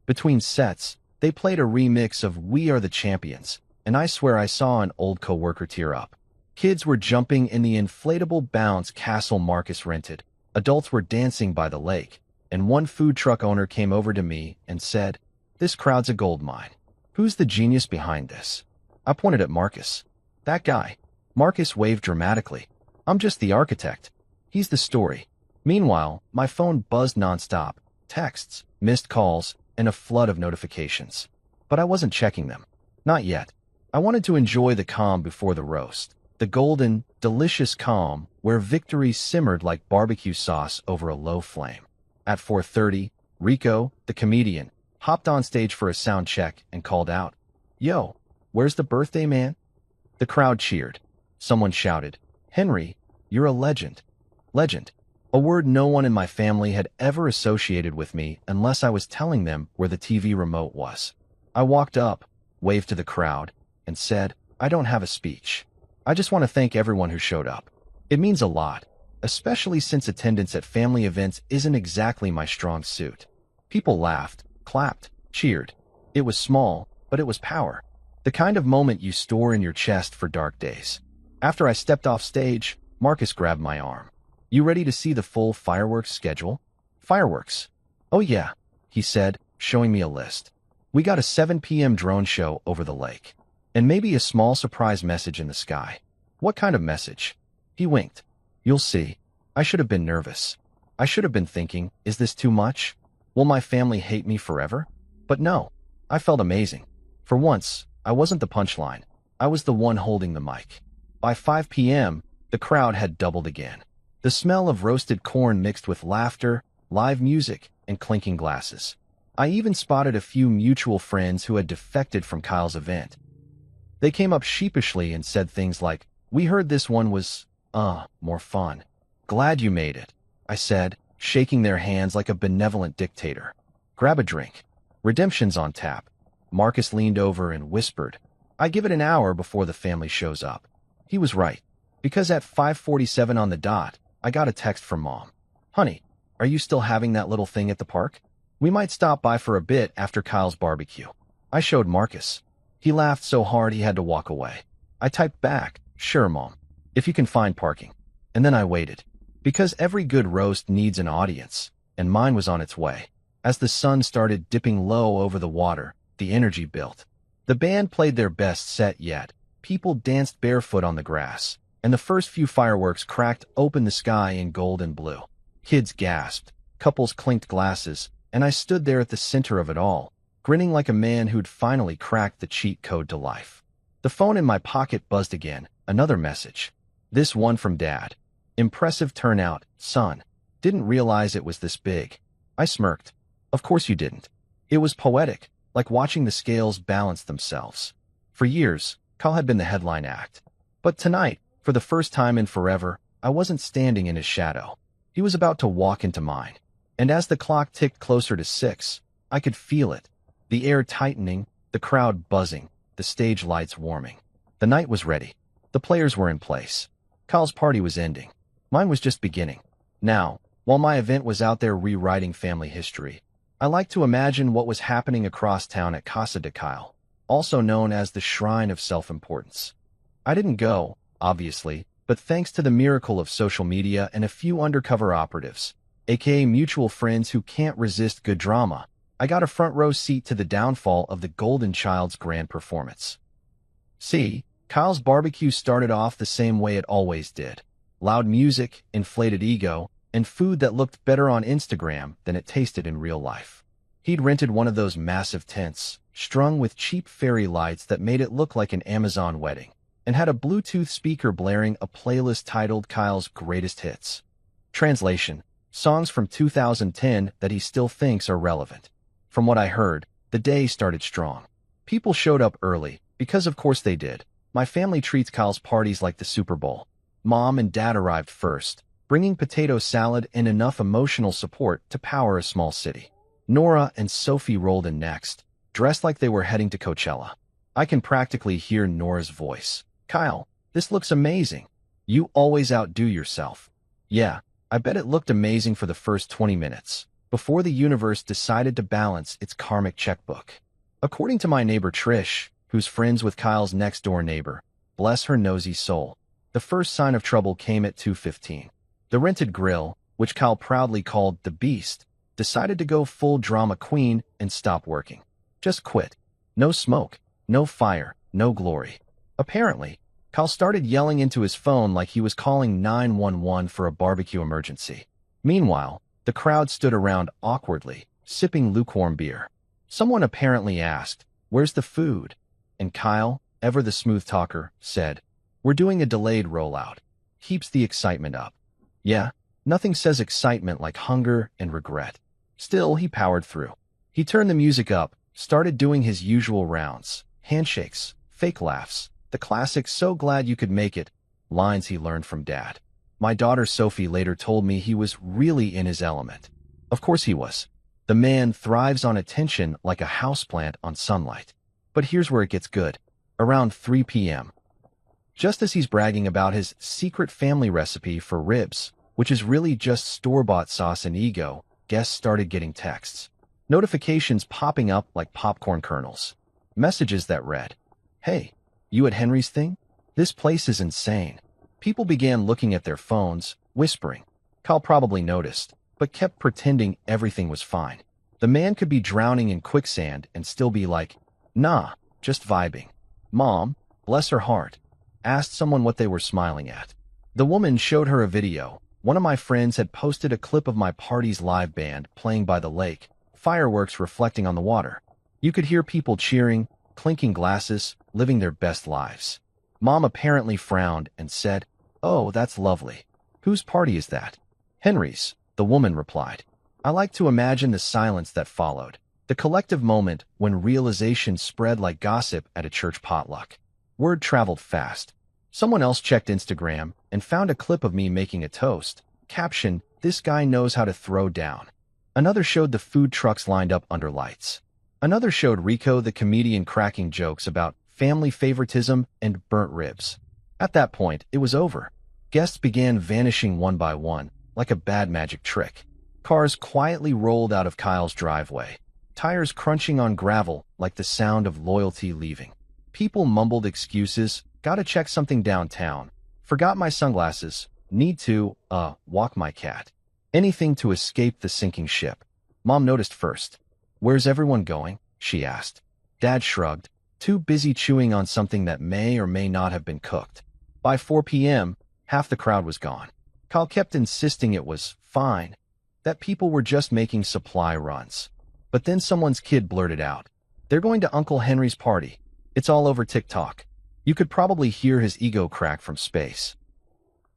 Between sets, they played a remix of We Are the Champions, and I swear I saw an old coworker tear up. Kids were jumping in the inflatable bounce castle Marcus rented. Adults were dancing by the lake, and one food truck owner came over to me and said, this crowd's a gold mine. Who's the genius behind this? I pointed at Marcus. That guy. Marcus waved dramatically. I'm just the architect. He's the story. Meanwhile, my phone buzzed nonstop. Texts, missed calls, and a flood of notifications. But I wasn't checking them. Not yet. I wanted to enjoy the calm before the roast. The golden, delicious calm where victory simmered like barbecue sauce over a low flame. At 4:30, Rico, the comedian, hopped on stage for a sound check and called out, Yo, where's the birthday man? The crowd cheered. Someone shouted, Henry, you're a legend. Legend. A word no one in my family had ever associated with me unless I was telling them where the TV remote was. I walked up, waved to the crowd, and said, I don't have a speech. I just want to thank everyone who showed up. It means a lot, especially since attendance at family events isn't exactly my strong suit. People laughed, clapped, cheered. It was small, but it was power. The kind of moment you store in your chest for dark days. After I stepped off stage, Marcus grabbed my arm. You ready to see the full fireworks schedule? Fireworks. Oh yeah, he said, showing me a list. We got a 7 p.m. drone show over the lake. And maybe a small surprise message in the sky. What kind of message? He winked. You'll see. I should have been nervous. I should have been thinking, is this too much? Will my family hate me forever? But no, I felt amazing. For once, I wasn't the punchline. I was the one holding the mic. By 5 p.m., the crowd had doubled again. The smell of roasted corn mixed with laughter, live music, and clinking glasses. I even spotted a few mutual friends who had defected from Kyle's event. They came up sheepishly and said things like, we heard this one was, more fun. Glad you made it, I said, shaking their hands like a benevolent dictator. Grab a drink. Redemption's on tap. Marcus leaned over and whispered, I give it an hour before the family shows up. He was right, because at 5:47 on the dot, I got a text from Mom. Honey, are you still having that little thing at the park? We might stop by for a bit after Kyle's barbecue. I showed Marcus. He laughed so hard he had to walk away. I typed back, "Sure, Mom, if you can find parking." And then I waited. Because every good roast needs an audience, and mine was on its way. As the sun started dipping low over the water, the energy built. The band played their best set yet. People danced barefoot on the grass, and the first few fireworks cracked open the sky in gold and blue. Kids gasped, couples clinked glasses, and I stood there at the center of it all, grinning like a man who'd finally cracked the cheat code to life. The phone in my pocket buzzed again, another message. This one from Dad. "Impressive turnout, son. Didn't realize it was this big." I smirked. Of course you didn't. It was poetic, like watching the scales balance themselves. For years, Kyle had been the headline act. But tonight, for the first time in forever, I wasn't standing in his shadow. He was about to walk into mine. And as the clock ticked closer to 6, I could feel it. The air tightening, the crowd buzzing, the stage lights warming. The night was ready. The players were in place. Kyle's party was ending. Mine was just beginning. Now, while my event was out there rewriting family history, I like to imagine what was happening across town at Casa de Kyle, also known as the Shrine of Self-Importance. I didn't go, obviously, but thanks to the miracle of social media and a few undercover operatives, aka mutual friends who can't resist good drama, I got a front row seat to the downfall of the Golden Child's grand performance. See, Kyle's barbecue started off the same way it always did. Loud music, inflated ego, and food that looked better on Instagram than it tasted in real life. He'd rented one of those massive tents, strung with cheap fairy lights that made it look like an Amazon wedding, and had a Bluetooth speaker blaring a playlist titled Kyle's Greatest Hits. Translation: songs from 2010 that he still thinks are relevant. From what I heard, the day started strong. People showed up early, because of course they did. My family treats Kyle's parties like the Super Bowl. Mom and Dad arrived first, bringing potato salad and enough emotional support to power a small city. Nora and Sophie rolled in next, dressed like they were heading to Coachella. I can practically hear Nora's voice. "Kyle, this looks amazing. You always outdo yourself." Yeah, I bet it looked amazing for the first 20 minutes, before the universe decided to balance its karmic checkbook. According to my neighbor Trish, who's friends with Kyle's next-door neighbor, bless her nosy soul, the first sign of trouble came at 2:15. The rented grill, which Kyle proudly called the Beast, decided to go full drama queen and stop working. Just quit. No smoke, no fire, no glory. Apparently, Kyle started yelling into his phone like he was calling 911 for a barbecue emergency. Meanwhile, the crowd stood around awkwardly, sipping lukewarm beer. Someone apparently asked, "Where's the food?" And Kyle, ever the smooth talker, said, "We're doing a delayed rollout." Keeps the excitement up. Yeah, nothing says excitement like hunger and regret. Still, he powered through. He turned the music up, started doing his usual rounds, handshakes, fake laughs, the classic "so glad you could make it" lines he learned from Dad. My daughter Sophie later told me he was really in his element. Of course he was. The man thrives on attention like a houseplant on sunlight. But here's where it gets good. Around 3 p.m., just as he's bragging about his secret family recipe for ribs, which is really just store-bought sauce and ego, guests started getting texts. Notifications popping up like popcorn kernels. Messages that read, "Hey, you at Henry's thing? This place is insane." People began looking at their phones, whispering. Kyle probably noticed, but kept pretending everything was fine. The man could be drowning in quicksand and still be like, "Nah, just vibing." Mom, bless her heart, asked someone what they were smiling at. The woman showed her a video. One of my friends had posted a clip of my party's live band playing by the lake, fireworks reflecting on the water. You could hear people cheering, clinking glasses, living their best lives. Mom apparently frowned and said, "Oh, that's lovely. Whose party is that?" "Henry's," the woman replied. I like to imagine the silence that followed, the collective moment when realization spread like gossip at a church potluck. Word traveled fast. Someone else checked Instagram and found a clip of me making a toast. Caption, "This guy knows how to throw down." Another showed the food trucks lined up under lights. Another showed Rico the comedian cracking jokes about family favoritism and burnt ribs. At that point, it was over. Guests began vanishing one by one, like a bad magic trick. Cars quietly rolled out of Kyle's driveway, tires crunching on gravel like the sound of loyalty leaving. People mumbled excuses, gotta check something downtown, forgot my sunglasses, need to, walk my cat. Anything to escape the sinking ship. Mom noticed first. Where's everyone going? She asked. Dad shrugged, too busy chewing on something that may or may not have been cooked. By 4 p.m., half the crowd was gone. Kyle kept insisting it was fine, that people were just making supply runs. But then someone's kid blurted out, "They're going to Uncle Henry's party. It's all over TikTok." You could probably hear his ego crack from space.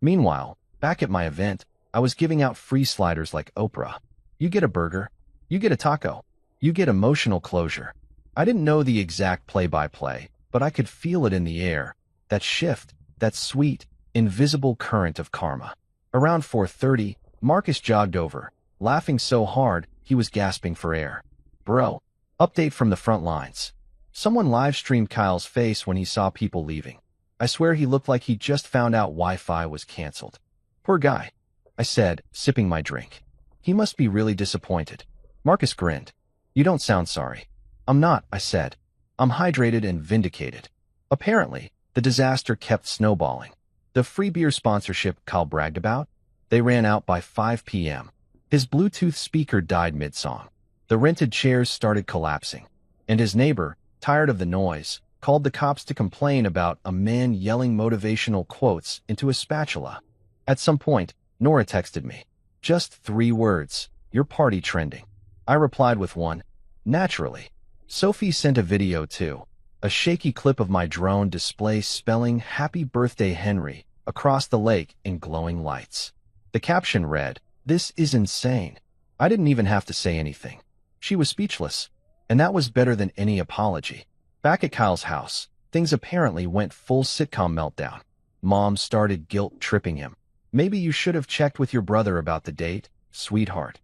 Meanwhile, back at my event, I was giving out free sliders like Oprah. You get a burger, you get a taco, you get emotional closure. I didn't know the exact play-by-play, but I could feel it in the air, that shift, that sweet, invisible current of karma. Around 4:30, Marcus jogged over, laughing so hard he was gasping for air. Bro, update from the front lines. Someone live-streamed Kyle's face when he saw people leaving. I swear he looked like he just found out Wi-Fi was canceled. Poor guy, I said, sipping my drink. He must be really disappointed. Marcus grinned. You don't sound sorry. I'm not, I said. I'm hydrated and vindicated. Apparently, the disaster kept snowballing. The free beer sponsorship Kyle bragged about? They ran out by 5 p.m. His Bluetooth speaker died mid-song. The rented chairs started collapsing. And his neighbor, tired of the noise, called the cops to complain about a man yelling motivational quotes into a spatula. At some point, Nora texted me. Just 3 words. Your party trending. I replied with one. Naturally. Sophie sent a video too. A shaky clip of my drone display spelling "Happy Birthday Henry" across the lake in glowing lights. The caption read, "This is insane." I didn't even have to say anything. She was speechless, and that was better than any apology. Back at Kyle's house, things apparently went full sitcom meltdown. Mom started guilt-tripping him. "Maybe you should have checked with your brother about the date, sweetheart."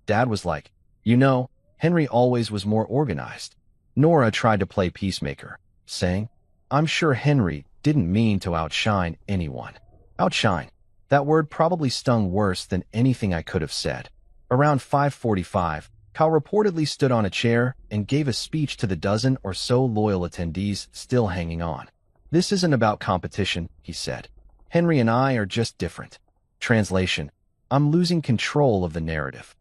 Dad was like, "You know, Henry always was more organized." Nora tried to play peacemaker, saying, "I'm sure Henry didn't mean to outshine anyone." Outshine. That word probably stung worse than anything I could have said. Around 5:45, Kyle reportedly stood on a chair and gave a speech to the dozen or so loyal attendees still hanging on. "This isn't about competition," he said. "Henry and I are just different." Translation: I'm losing control of the narrative.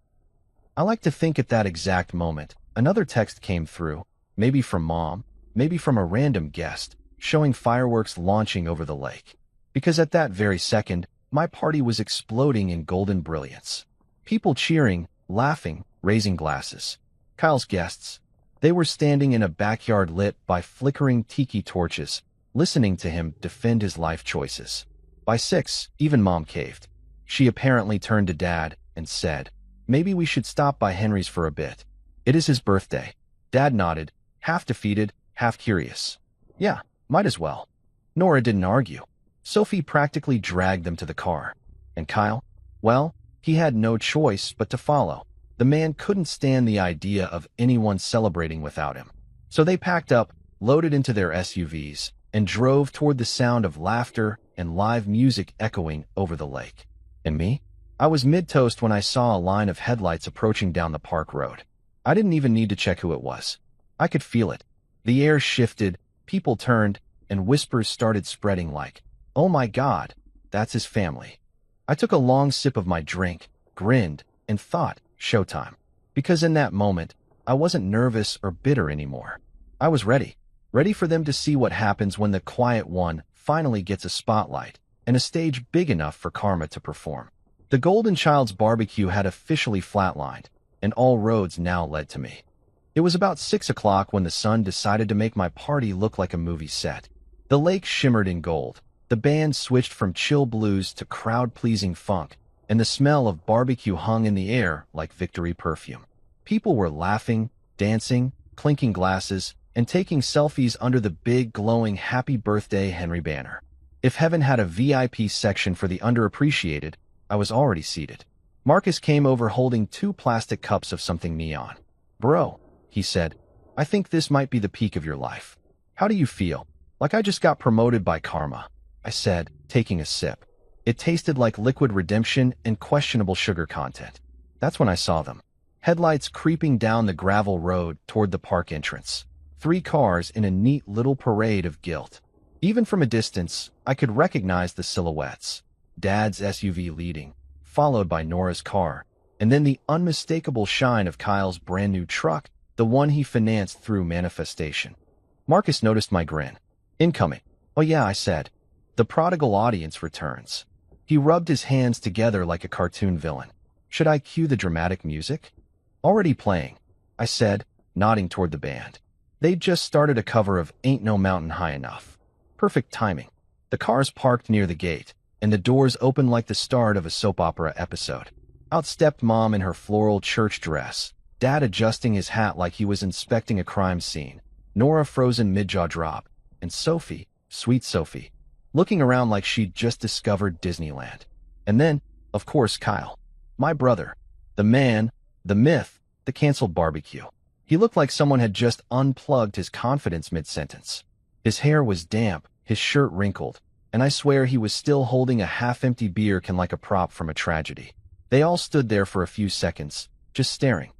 I like to think at that exact moment, another text came through, maybe from Mom, maybe from a random guest, showing fireworks launching over the lake. Because at that very second, my party was exploding in golden brilliance. People cheering, laughing, raising glasses. Kyle's guests. They were standing in a backyard lit by flickering tiki torches, listening to him defend his life choices. By 6, even Mom caved. She apparently turned to Dad and said, "Maybe we should stop by Henry's for a bit. It is his birthday." Dad nodded, half defeated, half curious. "Yeah, might as well." Nora didn't argue. Sophie practically dragged them to the car. And Kyle? Well, he had no choice but to follow. The man couldn't stand the idea of anyone celebrating without him. So they packed up, loaded into their SUVs, and drove toward the sound of laughter and live music echoing over the lake. And me? I was mid-toast when I saw a line of headlights approaching down the park road. I didn't even need to check who it was. I could feel it. The air shifted, people turned, and whispers started spreading like, "Oh my God, that's his family." I took a long sip of my drink, grinned, and thought, showtime. Because in that moment, I wasn't nervous or bitter anymore. I was ready. Ready for them to see what happens when the quiet one finally gets a spotlight and a stage big enough for karma to perform. The Golden Child's barbecue had officially flatlined, and all roads now led to me. It was about 6 o'clock when the sun decided to make my party look like a movie set. The lake shimmered in gold. The band switched from chill blues to crowd-pleasing funk, and the smell of barbecue hung in the air like victory perfume. People were laughing, dancing, clinking glasses, and taking selfies under the big, glowing Happy Birthday Henry banner. If heaven had a VIP section for the underappreciated, I was already seated. Marcus came over holding 2 plastic cups of something neon. "Bro," he said, "I think this might be the peak of your life. How do you feel?" "Like I just got promoted by karma," I said, taking a sip. It tasted like liquid redemption and questionable sugar content. That's when I saw them. Headlights creeping down the gravel road toward the park entrance. 3 cars in a neat little parade of guilt. Even from a distance, I could recognize the silhouettes. Dad's SUV leading, followed by Nora's car, and then the unmistakable shine of Kyle's brand new truck, the one he financed through manifestation. Marcus noticed my grin. Incoming. Oh yeah, I said. The prodigal audience returns. He rubbed his hands together like a cartoon villain. Should I cue the dramatic music? Already playing, I said, nodding toward the band. They'd just started a cover of Ain't No Mountain High Enough. Perfect timing. The cars parked near the gate, and the doors opened like the start of a soap opera episode. Out stepped Mom in her floral church dress, Dad adjusting his hat like he was inspecting a crime scene, Nora frozen mid-jaw drop, and Sophie, sweet Sophie, looking around like she'd just discovered Disneyland. And then, of course, Kyle, my brother, the man, the myth, the canceled barbecue. He looked like someone had just unplugged his confidence mid-sentence. His hair was damp, his shirt wrinkled, and I swear he was still holding a half-empty beer can like a prop from a tragedy. They all stood there for a few seconds, just staring.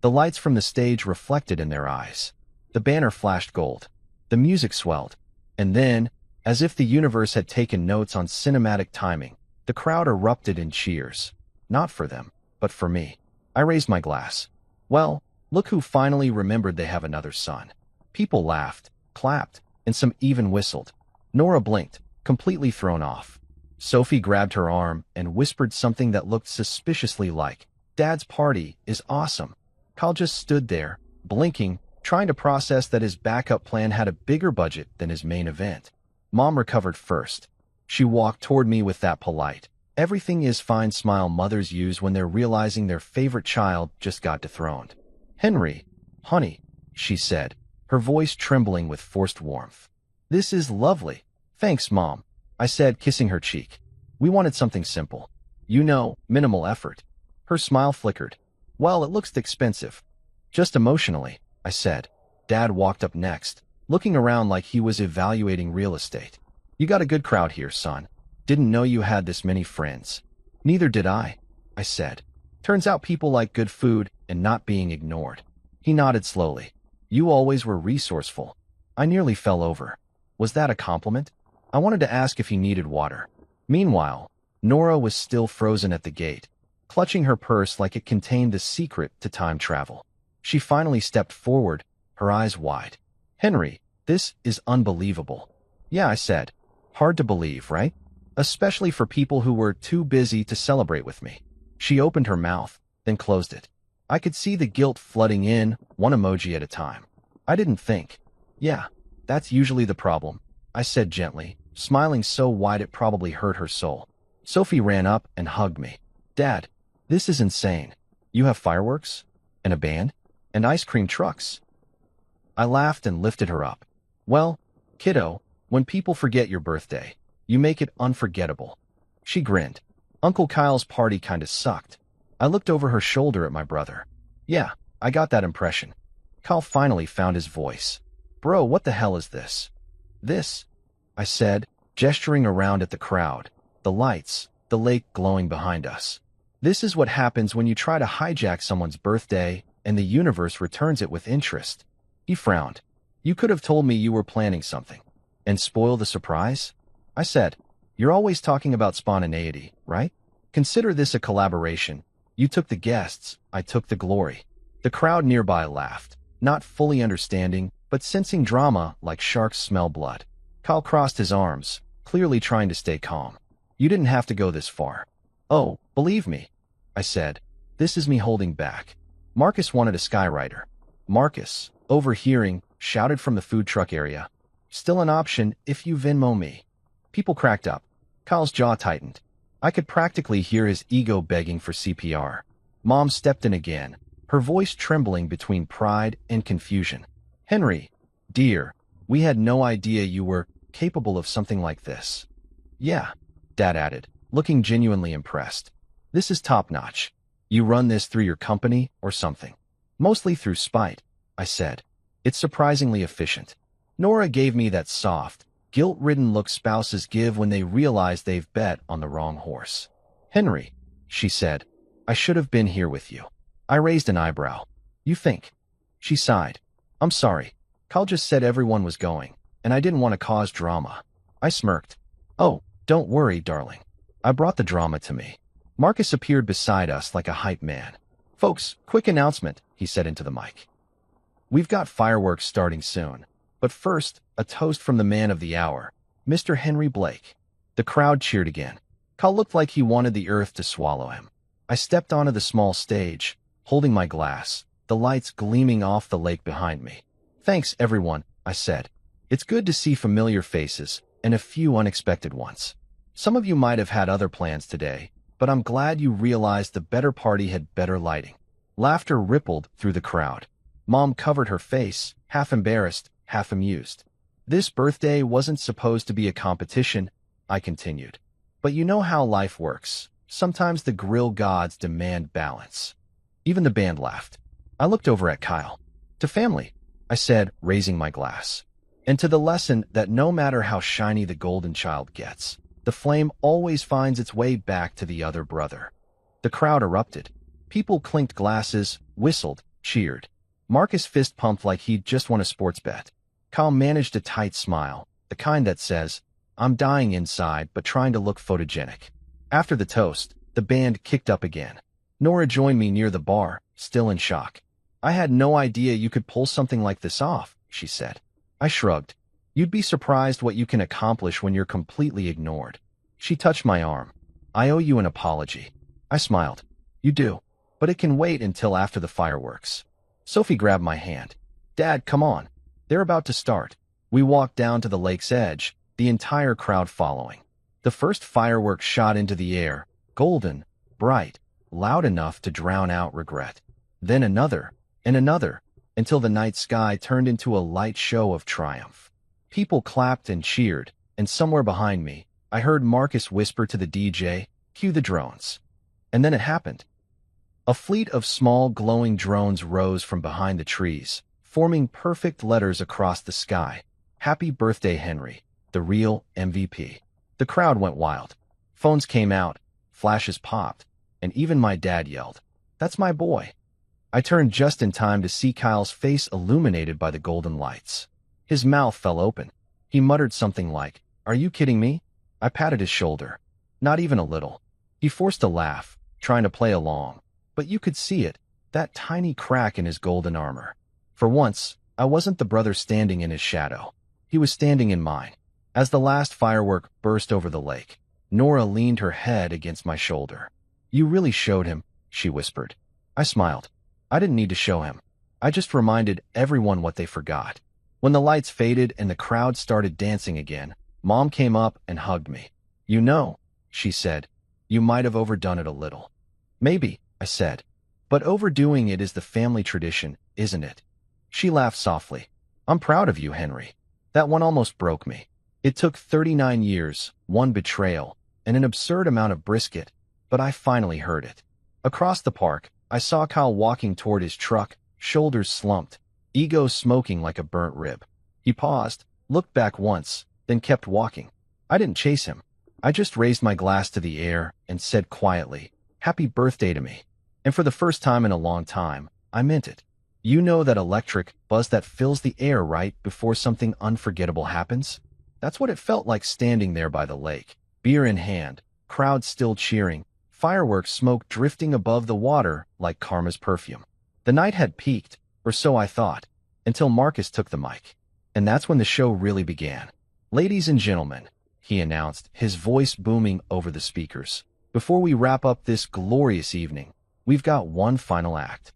The lights from the stage reflected in their eyes. The banner flashed gold. The music swelled. And then, as if the universe had taken notes on cinematic timing, the crowd erupted in cheers. Not for them, but for me. I raised my glass. Well, look who finally remembered they have another son. People laughed, clapped, and some even whistled. Nora blinked, completely thrown off. Sophie grabbed her arm and whispered something that looked suspiciously like, "Dad's party is awesome." Kyle just stood there, blinking, trying to process that his backup plan had a bigger budget than his main event. Mom recovered first. She walked toward me with that polite, everything is fine smile mothers use when they're realizing their favorite child just got dethroned. "Henry, honey," she said, her voice trembling with forced warmth. "This is lovely." "Thanks, Mom," I said, kissing her cheek. "We wanted something simple. You know, minimal effort." Her smile flickered. "Well, it looks expensive." "Just emotionally," I said. Dad walked up next, looking around like he was evaluating real estate. "You got a good crowd here, son. Didn't know you had this many friends." "Neither did I said. "Turns out people like good food and not being ignored." He nodded slowly. "You always were resourceful." I nearly fell over. Was that a compliment? I wanted to ask if he needed water. Meanwhile, Nora was still frozen at the gate, clutching her purse like it contained the secret to time travel. She finally stepped forward, her eyes wide. "Henry, this is unbelievable." "Yeah," I said. "Hard to believe, right? Especially for people who were too busy to celebrate with me." She opened her mouth, then closed it. I could see the guilt flooding in, one emoji at a time. I didn't think. "Yeah, that's usually the problem," I said gently, smiling so wide it probably hurt her soul. Sophie ran up and hugged me. "Dad, this is insane. You have fireworks? And a band? And ice cream trucks?" I laughed and lifted her up. "Well, kiddo, when people forget your birthday, you make it unforgettable." She grinned. "Uncle Kyle's party kinda sucked." I looked over her shoulder at my brother. "Yeah, I got that impression." Kyle finally found his voice. "Bro, what the hell is this?" "This," I said, gesturing around at the crowd, the lights, the lake glowing behind us. "This is what happens when you try to hijack someone's birthday and the universe returns it with interest." He frowned. "You could have told me you were planning something. And spoil the surprise?" I said. "You're always talking about spontaneity, right? Consider this a collaboration. You took the guests, I took the glory." The crowd nearby laughed, not fully understanding, but sensing drama like sharks smell blood. Kyle crossed his arms, clearly trying to stay calm. "You didn't have to go this far." "Oh, believe me," I said. "This is me holding back." Marcus wanted a skywriter. Marcus, overhearing, shouted from the food truck area, "Still an option if you Venmo me." People cracked up. Kyle's jaw tightened. I could practically hear his ego begging for CPR. Mom stepped in again, her voice trembling between pride and confusion. "Henry, dear, we had no idea you were capable of something like this." "Yeah," Dad added, looking genuinely impressed. "This is top-notch. You run this through your company or something?" "Mostly through spite," I said. "It's surprisingly efficient." Nora gave me that soft, guilt-ridden look spouses give when they realize they've bet on the wrong horse. "Henry," she said, "I should have been here with you." I raised an eyebrow. "You think?" She sighed. "I'm sorry. Kyle just said everyone was going, and I didn't want to cause drama. I smirked. Oh, don't worry, darling. I brought the drama to me. Marcus appeared beside us like a hype man. Folks, quick announcement, he said into the mic. We've got fireworks starting soon. But first, a toast from the man of the hour, Mr. Henry Blake. The crowd cheered again. Kyle looked like he wanted the earth to swallow him. I stepped onto the small stage, holding my glass, the lights gleaming off the lake behind me. Thanks, everyone, I said. It's good to see familiar faces and a few unexpected ones. Some of you might have had other plans today, but I'm glad you realized the better party had better lighting. Laughter rippled through the crowd. Mom covered her face, half embarrassed, half amused. This birthday wasn't supposed to be a competition, I continued. But you know how life works. Sometimes the grill gods demand balance. Even the band laughed. I looked over at Kyle. To family, I said, raising my glass. And to the lesson that no matter how shiny the golden child gets, the flame always finds its way back to the other brother. The crowd erupted. People clinked glasses, whistled, cheered. Marcus fist-pumped like he'd just won a sports bet. Kyle managed a tight smile, the kind that says, I'm dying inside but trying to look photogenic. After the toast, the band kicked up again. Nora joined me near the bar, still in shock. I had no idea you could pull something like this off, she said. I shrugged. You'd be surprised what you can accomplish when you're completely ignored. She touched my arm. I owe you an apology. I smiled. You do, but it can wait until after the fireworks. Sophie grabbed my hand. Dad, come on. They're about to start. We walked down to the lake's edge, the entire crowd following. The first firework shot into the air, golden, bright, loud enough to drown out regret. Then another, and another, until the night sky turned into a light show of triumph. People clapped and cheered, and somewhere behind me, I heard Marcus whisper to the DJ, cue the drones. And then it happened. A fleet of small glowing drones rose from behind the trees, forming perfect letters across the sky. Happy birthday, Henry, the real MVP. The crowd went wild. Phones came out, flashes popped, and even my dad yelled, That's my boy. I turned just in time to see Kyle's face illuminated by the golden lights. His mouth fell open. He muttered something like, Are you kidding me? I patted his shoulder. Not even a little. He forced a laugh, trying to play along. But you could see it, that tiny crack in his golden armor. For once, I wasn't the brother standing in his shadow. He was standing in mine. As the last firework burst over the lake, Nora leaned her head against my shoulder. You really showed him, she whispered. I smiled. I didn't need to show him. I just reminded everyone what they forgot. When the lights faded and the crowd started dancing again, Mom came up and hugged me. You know, she said, you might have overdone it a little. Maybe, I said. But overdoing it is the family tradition, isn't it? She laughed softly. I'm proud of you, Henry. That one almost broke me. It took 39 years, one betrayal, and an absurd amount of brisket, but I finally heard it. Across the park, I saw Kyle walking toward his truck, shoulders slumped, ego smoking like a burnt rib. He paused, looked back once, then kept walking. I didn't chase him. I just raised my glass to the air and said quietly, Happy birthday to me. And for the first time in a long time, I meant it. You know that electric buzz that fills the air right before something unforgettable happens? That's what it felt like standing there by the lake, beer in hand, crowd still cheering, fireworks smoke drifting above the water like karma's perfume. The night had peaked, or so I thought, until Marcus took the mic. And that's when the show really began. Ladies and gentlemen, he announced, his voice booming over the speakers. Before we wrap up this glorious evening, we've got one final act.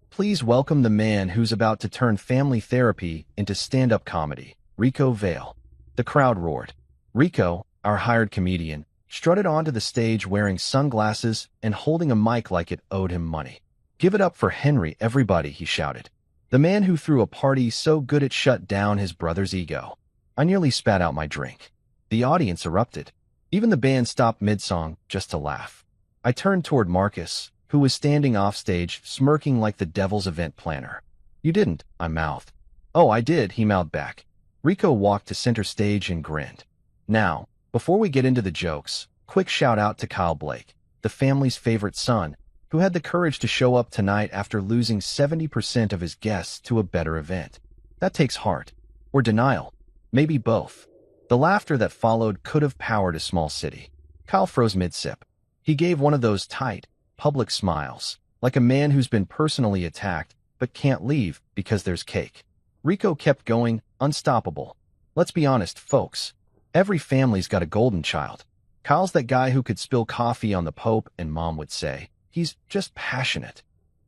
Please welcome the man who's about to turn family therapy into stand-up comedy, Rico Vale. The crowd roared. Rico, our hired comedian, strutted onto the stage wearing sunglasses and holding a mic like it owed him money. Give it up for Henry, everybody, he shouted. The man who threw a party so good it shut down his brother's ego. I nearly spat out my drink. The audience erupted. Even the band stopped mid-song just to laugh. I turned toward Marcus, who was standing offstage, smirking like the devil's event planner. You didn't, I mouthed. Oh, I did, he mouthed back. Rico walked to center stage and grinned. Now, before we get into the jokes, quick shout out to Kyle Blake, the family's favorite son, who had the courage to show up tonight after losing 70% of his guests to a better event. That takes heart. Or denial. Maybe both. The laughter that followed could have powered a small city. Kyle froze mid-sip. He gave one of those tight, public smiles, like a man who's been personally attacked but can't leave because there's cake. Rico kept going, unstoppable. Let's be honest, folks. Every family's got a golden child. Kyle's that guy who could spill coffee on the Pope and Mom would say, he's just passionate.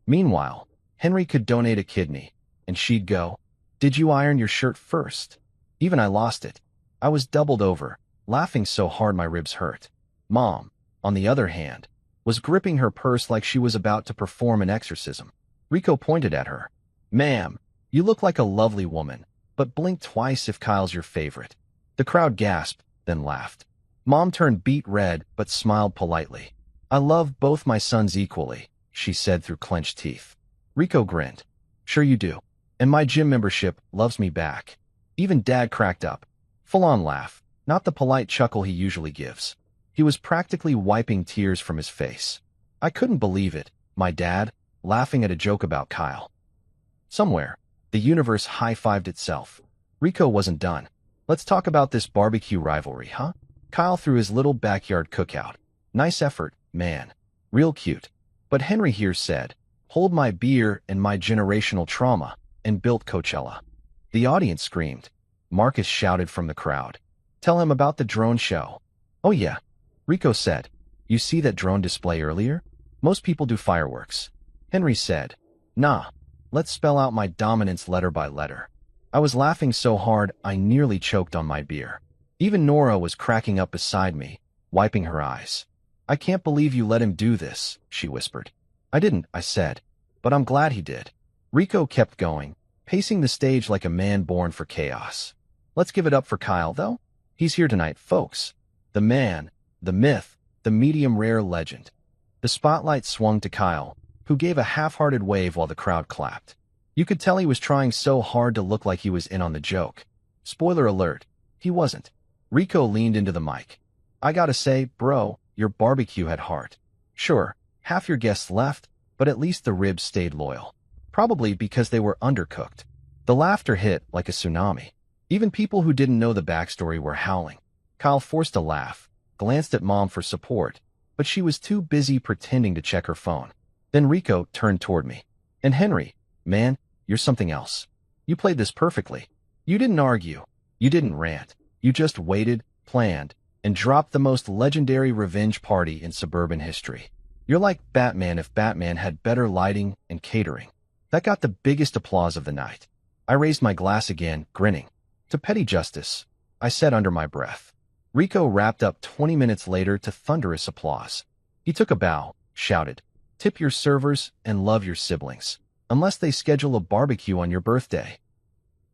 Meanwhile, Henry could donate a kidney, and she'd go, did you iron your shirt first? Even I lost it. I was doubled over, laughing so hard my ribs hurt. Mom, on the other hand, was gripping her purse like she was about to perform an exorcism. Rico pointed at her. Ma'am, you look like a lovely woman, but blink twice if Kyle's your favorite. The crowd gasped, then laughed. Mom turned beet red but smiled politely. I love both my sons equally, she said through clenched teeth. Rico grinned. Sure you do. And my gym membership loves me back. Even Dad cracked up. Full-on laugh, not the polite chuckle he usually gives. He was practically wiping tears from his face. I couldn't believe it, my dad, laughing at a joke about Kyle. Somewhere, the universe high-fived itself. Rico wasn't done. Let's talk about this barbecue rivalry, huh? Kyle threw his little backyard cookout. Nice effort, man. Real cute. But Henry here said, hold my beer and my generational trauma, and built Coachella. The audience screamed. Marcus shouted from the crowd. Tell him about the drone show. Oh yeah. Rico said, you see that drone display earlier? Most people do fireworks. Henry said, nah, let's spell out my dominance letter by letter. I was laughing so hard I nearly choked on my beer. Even Nora was cracking up beside me, wiping her eyes. I can't believe you let him do this, she whispered. I didn't, I said, but I'm glad he did. Rico kept going, pacing the stage like a man born for chaos. Let's give it up for Kyle, though. He's here tonight, folks. The man, the myth, the medium-rare legend. The spotlight swung to Kyle, who gave a half-hearted wave while the crowd clapped. You could tell he was trying so hard to look like he was in on the joke. Spoiler alert, he wasn't. Rico leaned into the mic. I gotta say, bro, your barbecue had heart. Sure, half your guests left, but at least the ribs stayed loyal. Probably because they were undercooked. The laughter hit like a tsunami. Even people who didn't know the backstory were howling. Kyle forced a laugh, glanced at Mom for support, but she was too busy pretending to check her phone. Then Rico turned toward me. And Henry, man, you're something else. You played this perfectly. You didn't argue. You didn't rant. You just waited, planned, and dropped the most legendary revenge party in suburban history. You're like Batman if Batman had better lighting and catering. That got the biggest applause of the night. I raised my glass again, grinning. To petty justice, I said under my breath. Rico wrapped up 20 minutes later to thunderous applause. He took a bow, shouted, tip your servers and love your siblings, unless they schedule a barbecue on your birthday,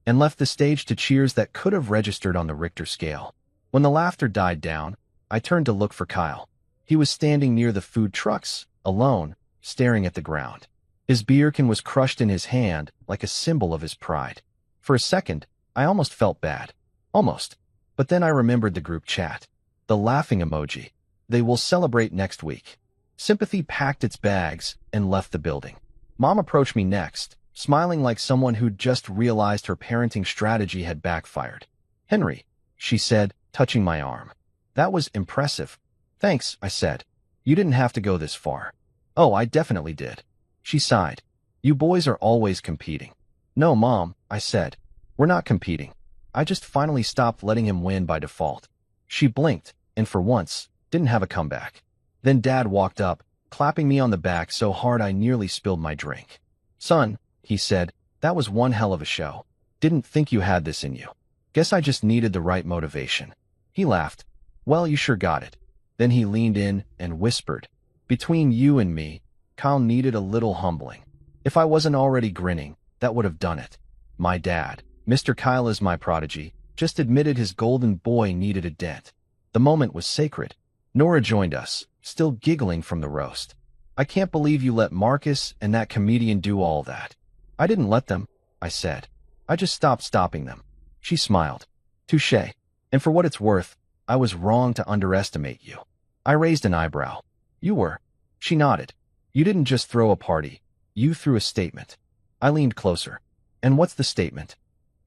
and left the stage to cheers that could have registered on the Richter scale. When the laughter died down, I turned to look for Kyle. He was standing near the food trucks, alone, staring at the ground. His beer can was crushed in his hand like a symbol of his pride. For a second, I almost felt bad. Almost. But then I remembered the group chat. The laughing emoji. They will celebrate next week. Sympathy packed its bags and left the building. Mom approached me next, smiling like someone who'd just realized her parenting strategy had backfired. Henry, she said, touching my arm. That was impressive. Thanks, I said. You didn't have to go this far. Oh, I definitely did. She sighed. You boys are always competing. No, Mom, I said. We're not competing. I just finally stopped letting him win by default. She blinked, and for once, didn't have a comeback. Then Dad walked up, clapping me on the back so hard I nearly spilled my drink. Son, he said, that was one hell of a show. Didn't think you had this in you. Guess I just needed the right motivation. He laughed. Well, you sure got it. Then he leaned in and whispered, between you and me, Kyle needed a little humbling. If I wasn't already grinning, that would have done it. My dad, Mr. Kyle is my prodigy, just admitted his golden boy needed a dent. The moment was sacred. Nora joined us, still giggling from the roast. I can't believe you let Marcus and that comedian do all that. I didn't let them, I said. I just stopped stopping them. She smiled. Touché. And for what it's worth, I was wrong to underestimate you. I raised an eyebrow. You were. She nodded. You didn't just throw a party. You threw a statement. I leaned closer. And what's the statement?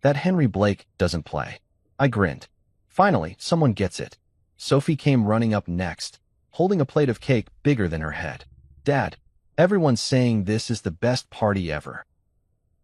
That Henry Blake doesn't play. I grinned. Finally, someone gets it. Sophie came running up next, holding a plate of cake bigger than her head. Dad, everyone's saying this is the best party ever.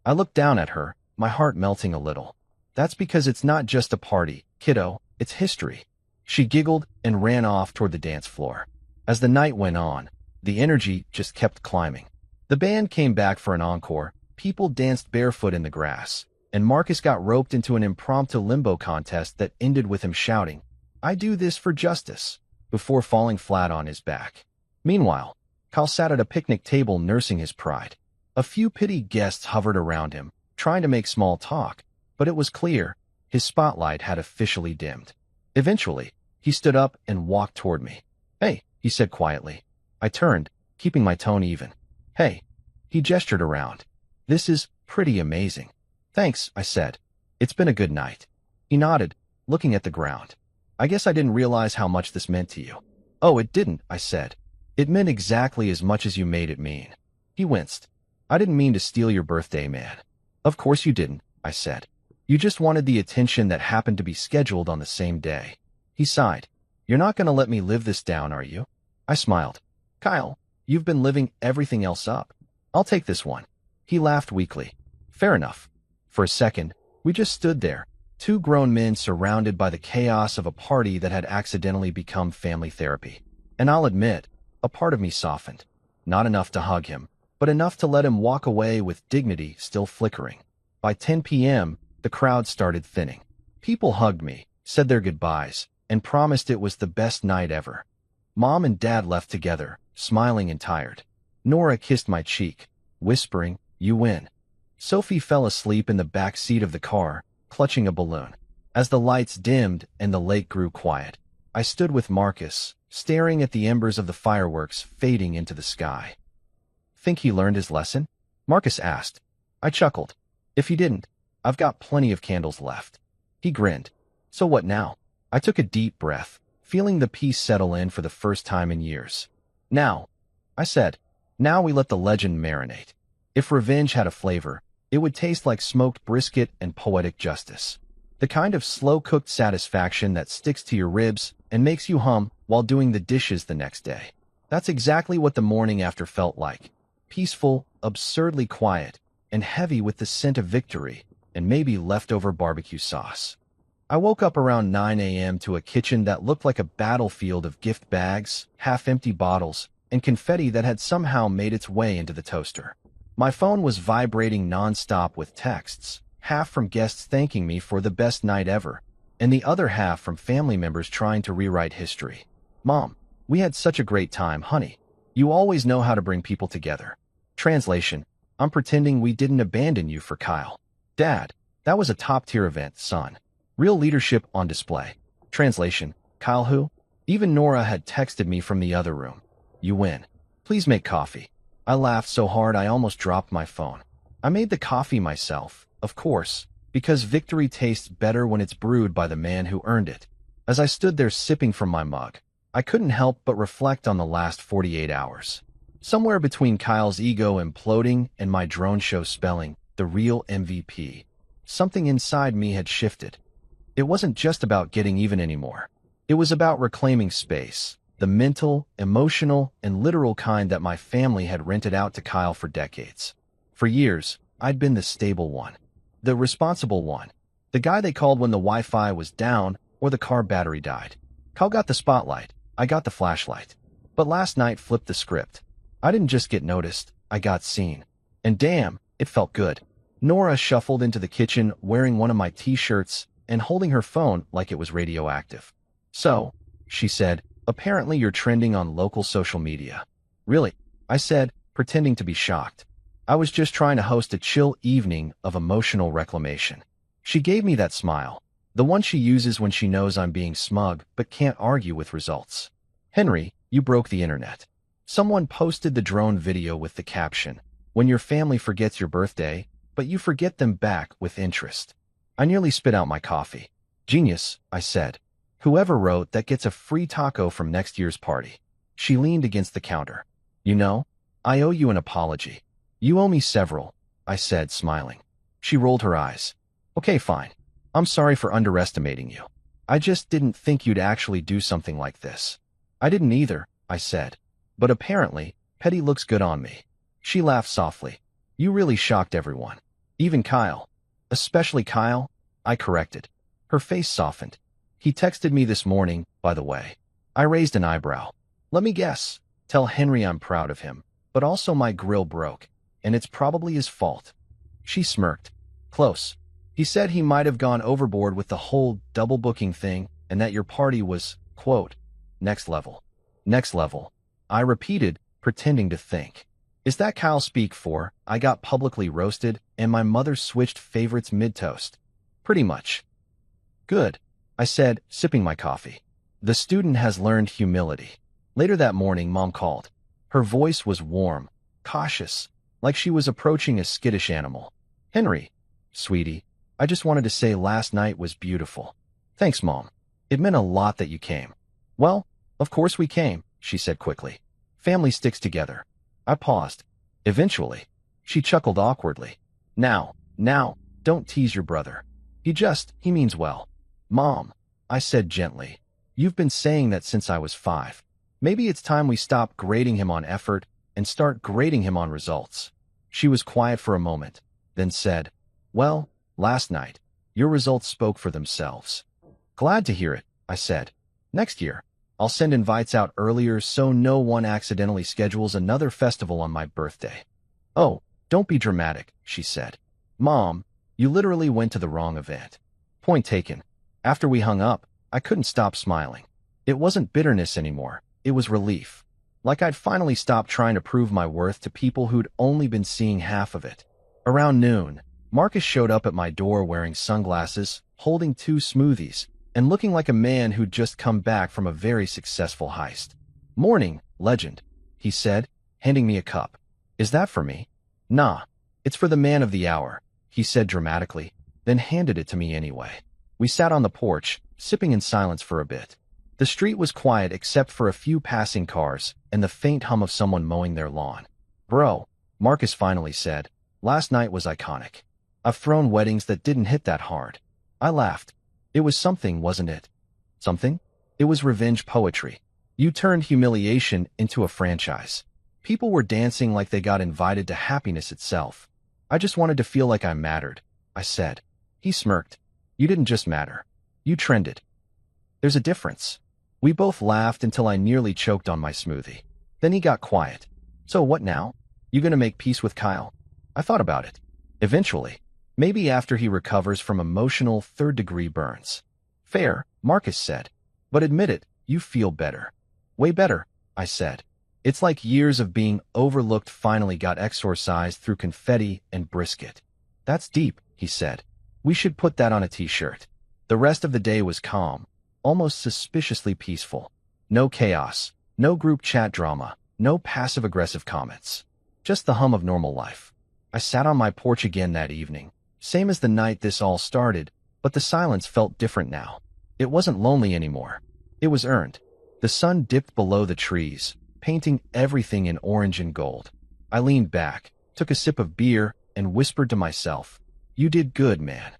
I looked down at her, my heart melting a little. That's because it's not just a party, kiddo, it's history. She giggled and ran off toward the dance floor. As the night went on, the energy just kept climbing. The band came back for an encore, people danced barefoot in the grass, and Marcus got roped into an impromptu limbo contest that ended with him shouting, "I do this for justice," before falling flat on his back. Meanwhile, Kyle sat at a picnic table nursing his pride. A few pity guests hovered around him, trying to make small talk, but it was clear his spotlight had officially dimmed. Eventually, he stood up and walked toward me. "Hey," he said quietly. I turned, keeping my tone even. "Hey." He gestured around. "This is pretty amazing." "Thanks," I said. "It's been a good night." He nodded, looking at the ground. "I guess I didn't realize how much this meant to you." "Oh, it didn't," I said. "It meant exactly as much as you made it mean." He winced. "I didn't mean to steal your birthday, man." "Of course you didn't," I said. "You just wanted the attention that happened to be scheduled on the same day." He sighed. "You're not going to let me live this down, are you?" I smiled. "Kyle, you've been living everything else up. I'll take this one." He laughed weakly. "Fair enough." For a second, we just stood there, two grown men surrounded by the chaos of a party that had accidentally become family therapy. And I'll admit, a part of me softened. Not enough to hug him, but enough to let him walk away with dignity still flickering. By 10 p.m., the crowd started thinning. People hugged me, said their goodbyes, and promised it was the best night ever. Mom and Dad left together, smiling and tired. Nora kissed my cheek, whispering, "You win." Sophie fell asleep in the back seat of the car, clutching a balloon. As the lights dimmed and the lake grew quiet, I stood with Marcus, staring at the embers of the fireworks fading into the sky. "Think he learned his lesson?" Marcus asked. I chuckled. "If he didn't, I've got plenty of candles left." He grinned. "So what now?" I took a deep breath, feeling the peace settle in for the first time in years. "Now," I said, "now we let the legend marinate. If revenge had a flavor, it would taste like smoked brisket and poetic justice. The kind of slow-cooked satisfaction that sticks to your ribs and makes you hum while doing the dishes the next day." That's exactly what the morning after felt like. Peaceful, absurdly quiet, and heavy with the scent of victory and maybe leftover barbecue sauce. I woke up around 9 a.m. to a kitchen that looked like a battlefield of gift bags, half-empty bottles, and confetti that had somehow made its way into the toaster. My phone was vibrating nonstop with texts, half from guests thanking me for the best night ever, and the other half from family members trying to rewrite history. "Mom, we had such a great time, honey. You always know how to bring people together." Translation: I'm pretending we didn't abandon you for Kyle. "Dad, that was a top-tier event, son. Real leadership on display." Translation: Kyle who? Even Nora had texted me from the other room. "You win. Please make coffee." I laughed so hard I almost dropped my phone. I made the coffee myself, of course, because victory tastes better when it's brewed by the man who earned it. As I stood there sipping from my mug, I couldn't help but reflect on the last 48 hours. Somewhere between Kyle's ego imploding and my drone show spelling, the real MVP, something inside me had shifted. It wasn't just about getting even anymore. It was about reclaiming space, the mental, emotional, and literal kind that my family had rented out to Kyle for decades. For years, I'd been the stable one, the responsible one, the guy they called when the Wi-Fi was down or the car battery died. Kyle got the spotlight, I got the flashlight. But last night flipped the script. I didn't just get noticed, I got seen. And damn, it felt good. Nora shuffled into the kitchen wearing one of my t-shirts and holding her phone like it was radioactive. "So," she said, "apparently you're trending on local social media." "Really?" I said, pretending to be shocked. I was just trying to host a chill evening of emotional reclamation. She gave me that smile, the one she uses when she knows I'm being smug but can't argue with results. "Henry, you broke the internet." Someone posted the drone video with the caption, "When your family forgets your birthday, but you forget them back with interest." I nearly spit out my coffee. "Genius," I said. "Whoever wrote that gets a free taco from next year's party." She leaned against the counter. "You know, I owe you an apology." "You owe me several," I said, smiling. She rolled her eyes. Okay, fine. I'm sorry for underestimating you. I just didn't think you'd actually do something like this. I didn't either, I said. But apparently, petty looks good on me. She laughed softly. You really shocked everyone. Even Kyle. Especially Kyle, I corrected. Her face softened. He texted me this morning, by the way. I raised an eyebrow. Let me guess. Tell Henry I'm proud of him. But also my grill broke, and it's probably his fault. She smirked. Close. He said he might have gone overboard with the whole double booking thing and that your party was, quote, next level. Next level. I repeated, pretending to think. Is that Kyle speak for, I got publicly roasted and my mother switched favorites mid-toast? Pretty much. Good, I said, sipping my coffee. The student has learned humility. Later that morning, Mom called. Her voice was warm, cautious, like she was approaching a skittish animal. Henry, sweetie, I just wanted to say last night was beautiful. Thanks, Mom. It meant a lot that you came. Well, of course we came, she said quickly. Family sticks together. I paused. Eventually, she chuckled awkwardly. Now, don't tease your brother. He means well. Mom, I said gently. You've been saying that since I was 5. Maybe it's time we stop grading him on effort and start grading him on results. She was quiet for a moment, then said, well, last night, your results spoke for themselves. Glad to hear it, I said. Next year, I'll send invites out earlier so no one accidentally schedules another festival on my birthday. Oh, don't be dramatic, she said. Mom, you literally went to the wrong event. Point taken. After we hung up, I couldn't stop smiling. It wasn't bitterness anymore. It was relief. Like I'd finally stopped trying to prove my worth to people who'd only been seeing half of it. Around noon, Marcus showed up at my door wearing sunglasses, holding 2 smoothies, and looking like a man who'd just come back from a very successful heist. Morning, legend, he said, handing me a cup. Is that for me? Nah, it's for the man of the hour, he said dramatically, then handed it to me anyway. We sat on the porch, sipping in silence for a bit. The street was quiet except for a few passing cars and the faint hum of someone mowing their lawn. Bro, Marcus finally said, last night was iconic. I've thrown weddings that didn't hit that hard. I laughed. It was something, wasn't it? Something? It was revenge poetry. You turned humiliation into a franchise. People were dancing like they got invited to happiness itself. I just wanted to feel like I mattered, I said. He smirked. You didn't just matter. You trended. There's a difference. We both laughed until I nearly choked on my smoothie. Then he got quiet. So what now? You gonna make peace with Kyle? I thought about it. Eventually. Maybe after he recovers from emotional third-degree burns. Fair, Marcus said. But admit it, you feel better. Way better, I said. It's like years of being overlooked finally got exorcised through confetti and brisket. That's deep, he said. We should put that on a t-shirt. The rest of the day was calm, almost suspiciously peaceful. No chaos, no group chat drama, no passive-aggressive comments. Just the hum of normal life. I sat on my porch again that evening. Same as the night this all started, but the silence felt different now. It wasn't lonely anymore. It was earned. The sun dipped below the trees, painting everything in orange and gold. I leaned back, took a sip of beer, and whispered to myself, you did good, man.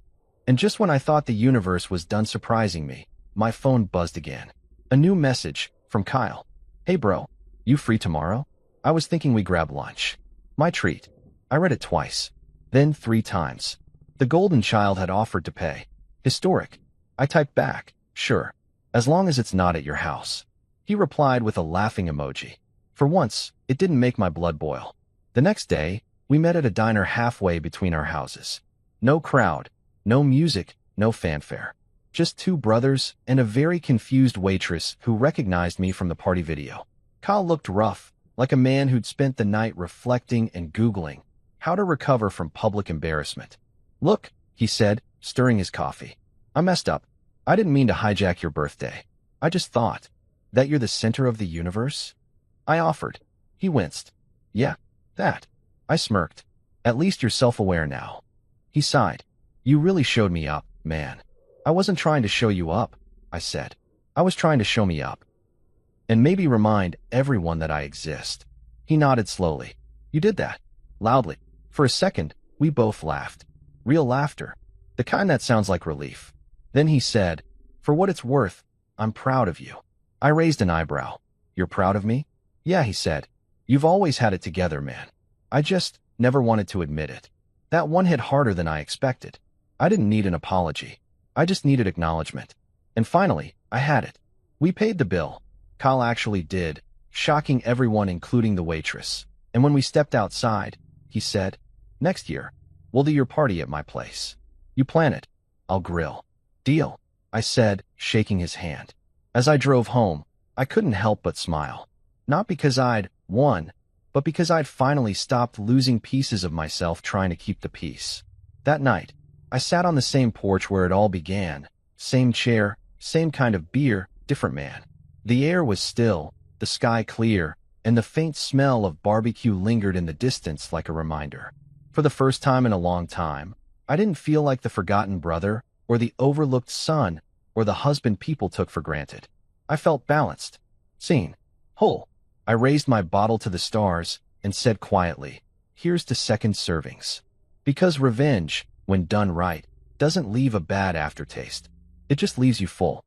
And just when I thought the universe was done surprising me, my phone buzzed again. A new message from Kyle. Hey bro, you free tomorrow? I was thinking we grab lunch. My treat. I read it twice, then 3 times. The golden child had offered to pay. Historic. I typed back, sure, as long as it's not at your house. He replied with a laughing emoji. For once, it didn't make my blood boil. The next day, we met at a diner halfway between our houses. No crowd, no music, no fanfare. Just 2 brothers and a very confused waitress who recognized me from the party video. Kyle looked rough, like a man who'd spent the night reflecting and Googling how to recover from public embarrassment. Look, he said, stirring his coffee. I messed up. I didn't mean to hijack your birthday. I just thought that you're the center of the universe. I offered. He winced. Yeah, that. I smirked. At least you're self-aware now. He sighed. You really showed me up, man. I wasn't trying to show you up, I said. I was trying to show me up. And maybe remind everyone that I exist. He nodded slowly. You did that. Loudly. For a second, we both laughed. Real laughter. The The kind that sounds like relief. Then he said, "For what it's worth, I'm proud of you." I raised an eyebrow. "You're proud of me?" "Yeah," he said. "You've always had it together, man. I just never wanted to admit it." That one hit harder than I expected. I didn't need an apology. I just needed acknowledgement. And finally, I had it. We paid the bill. Kyle actually did, shocking everyone including the waitress. And when we stepped outside, he said, "Next year, we'll do your party at my place. You plan it. I'll grill." "Deal," I said, shaking his hand. As I drove home, I couldn't help but smile. Not because I'd won, but because I'd finally stopped losing pieces of myself trying to keep the peace. That night, I sat on the same porch where it all began. Same chair, same kind of beer, different man. The air was still, the sky clear, and the faint smell of barbecue lingered in the distance like a reminder. For the first time in a long time, I didn't feel like the forgotten brother, or the overlooked son, or the husband people took for granted. I felt balanced, seen, whole. I raised my bottle to the stars and said quietly, "Here's to second servings." Because revenge, when done right, doesn't leave a bad aftertaste. It just leaves you full.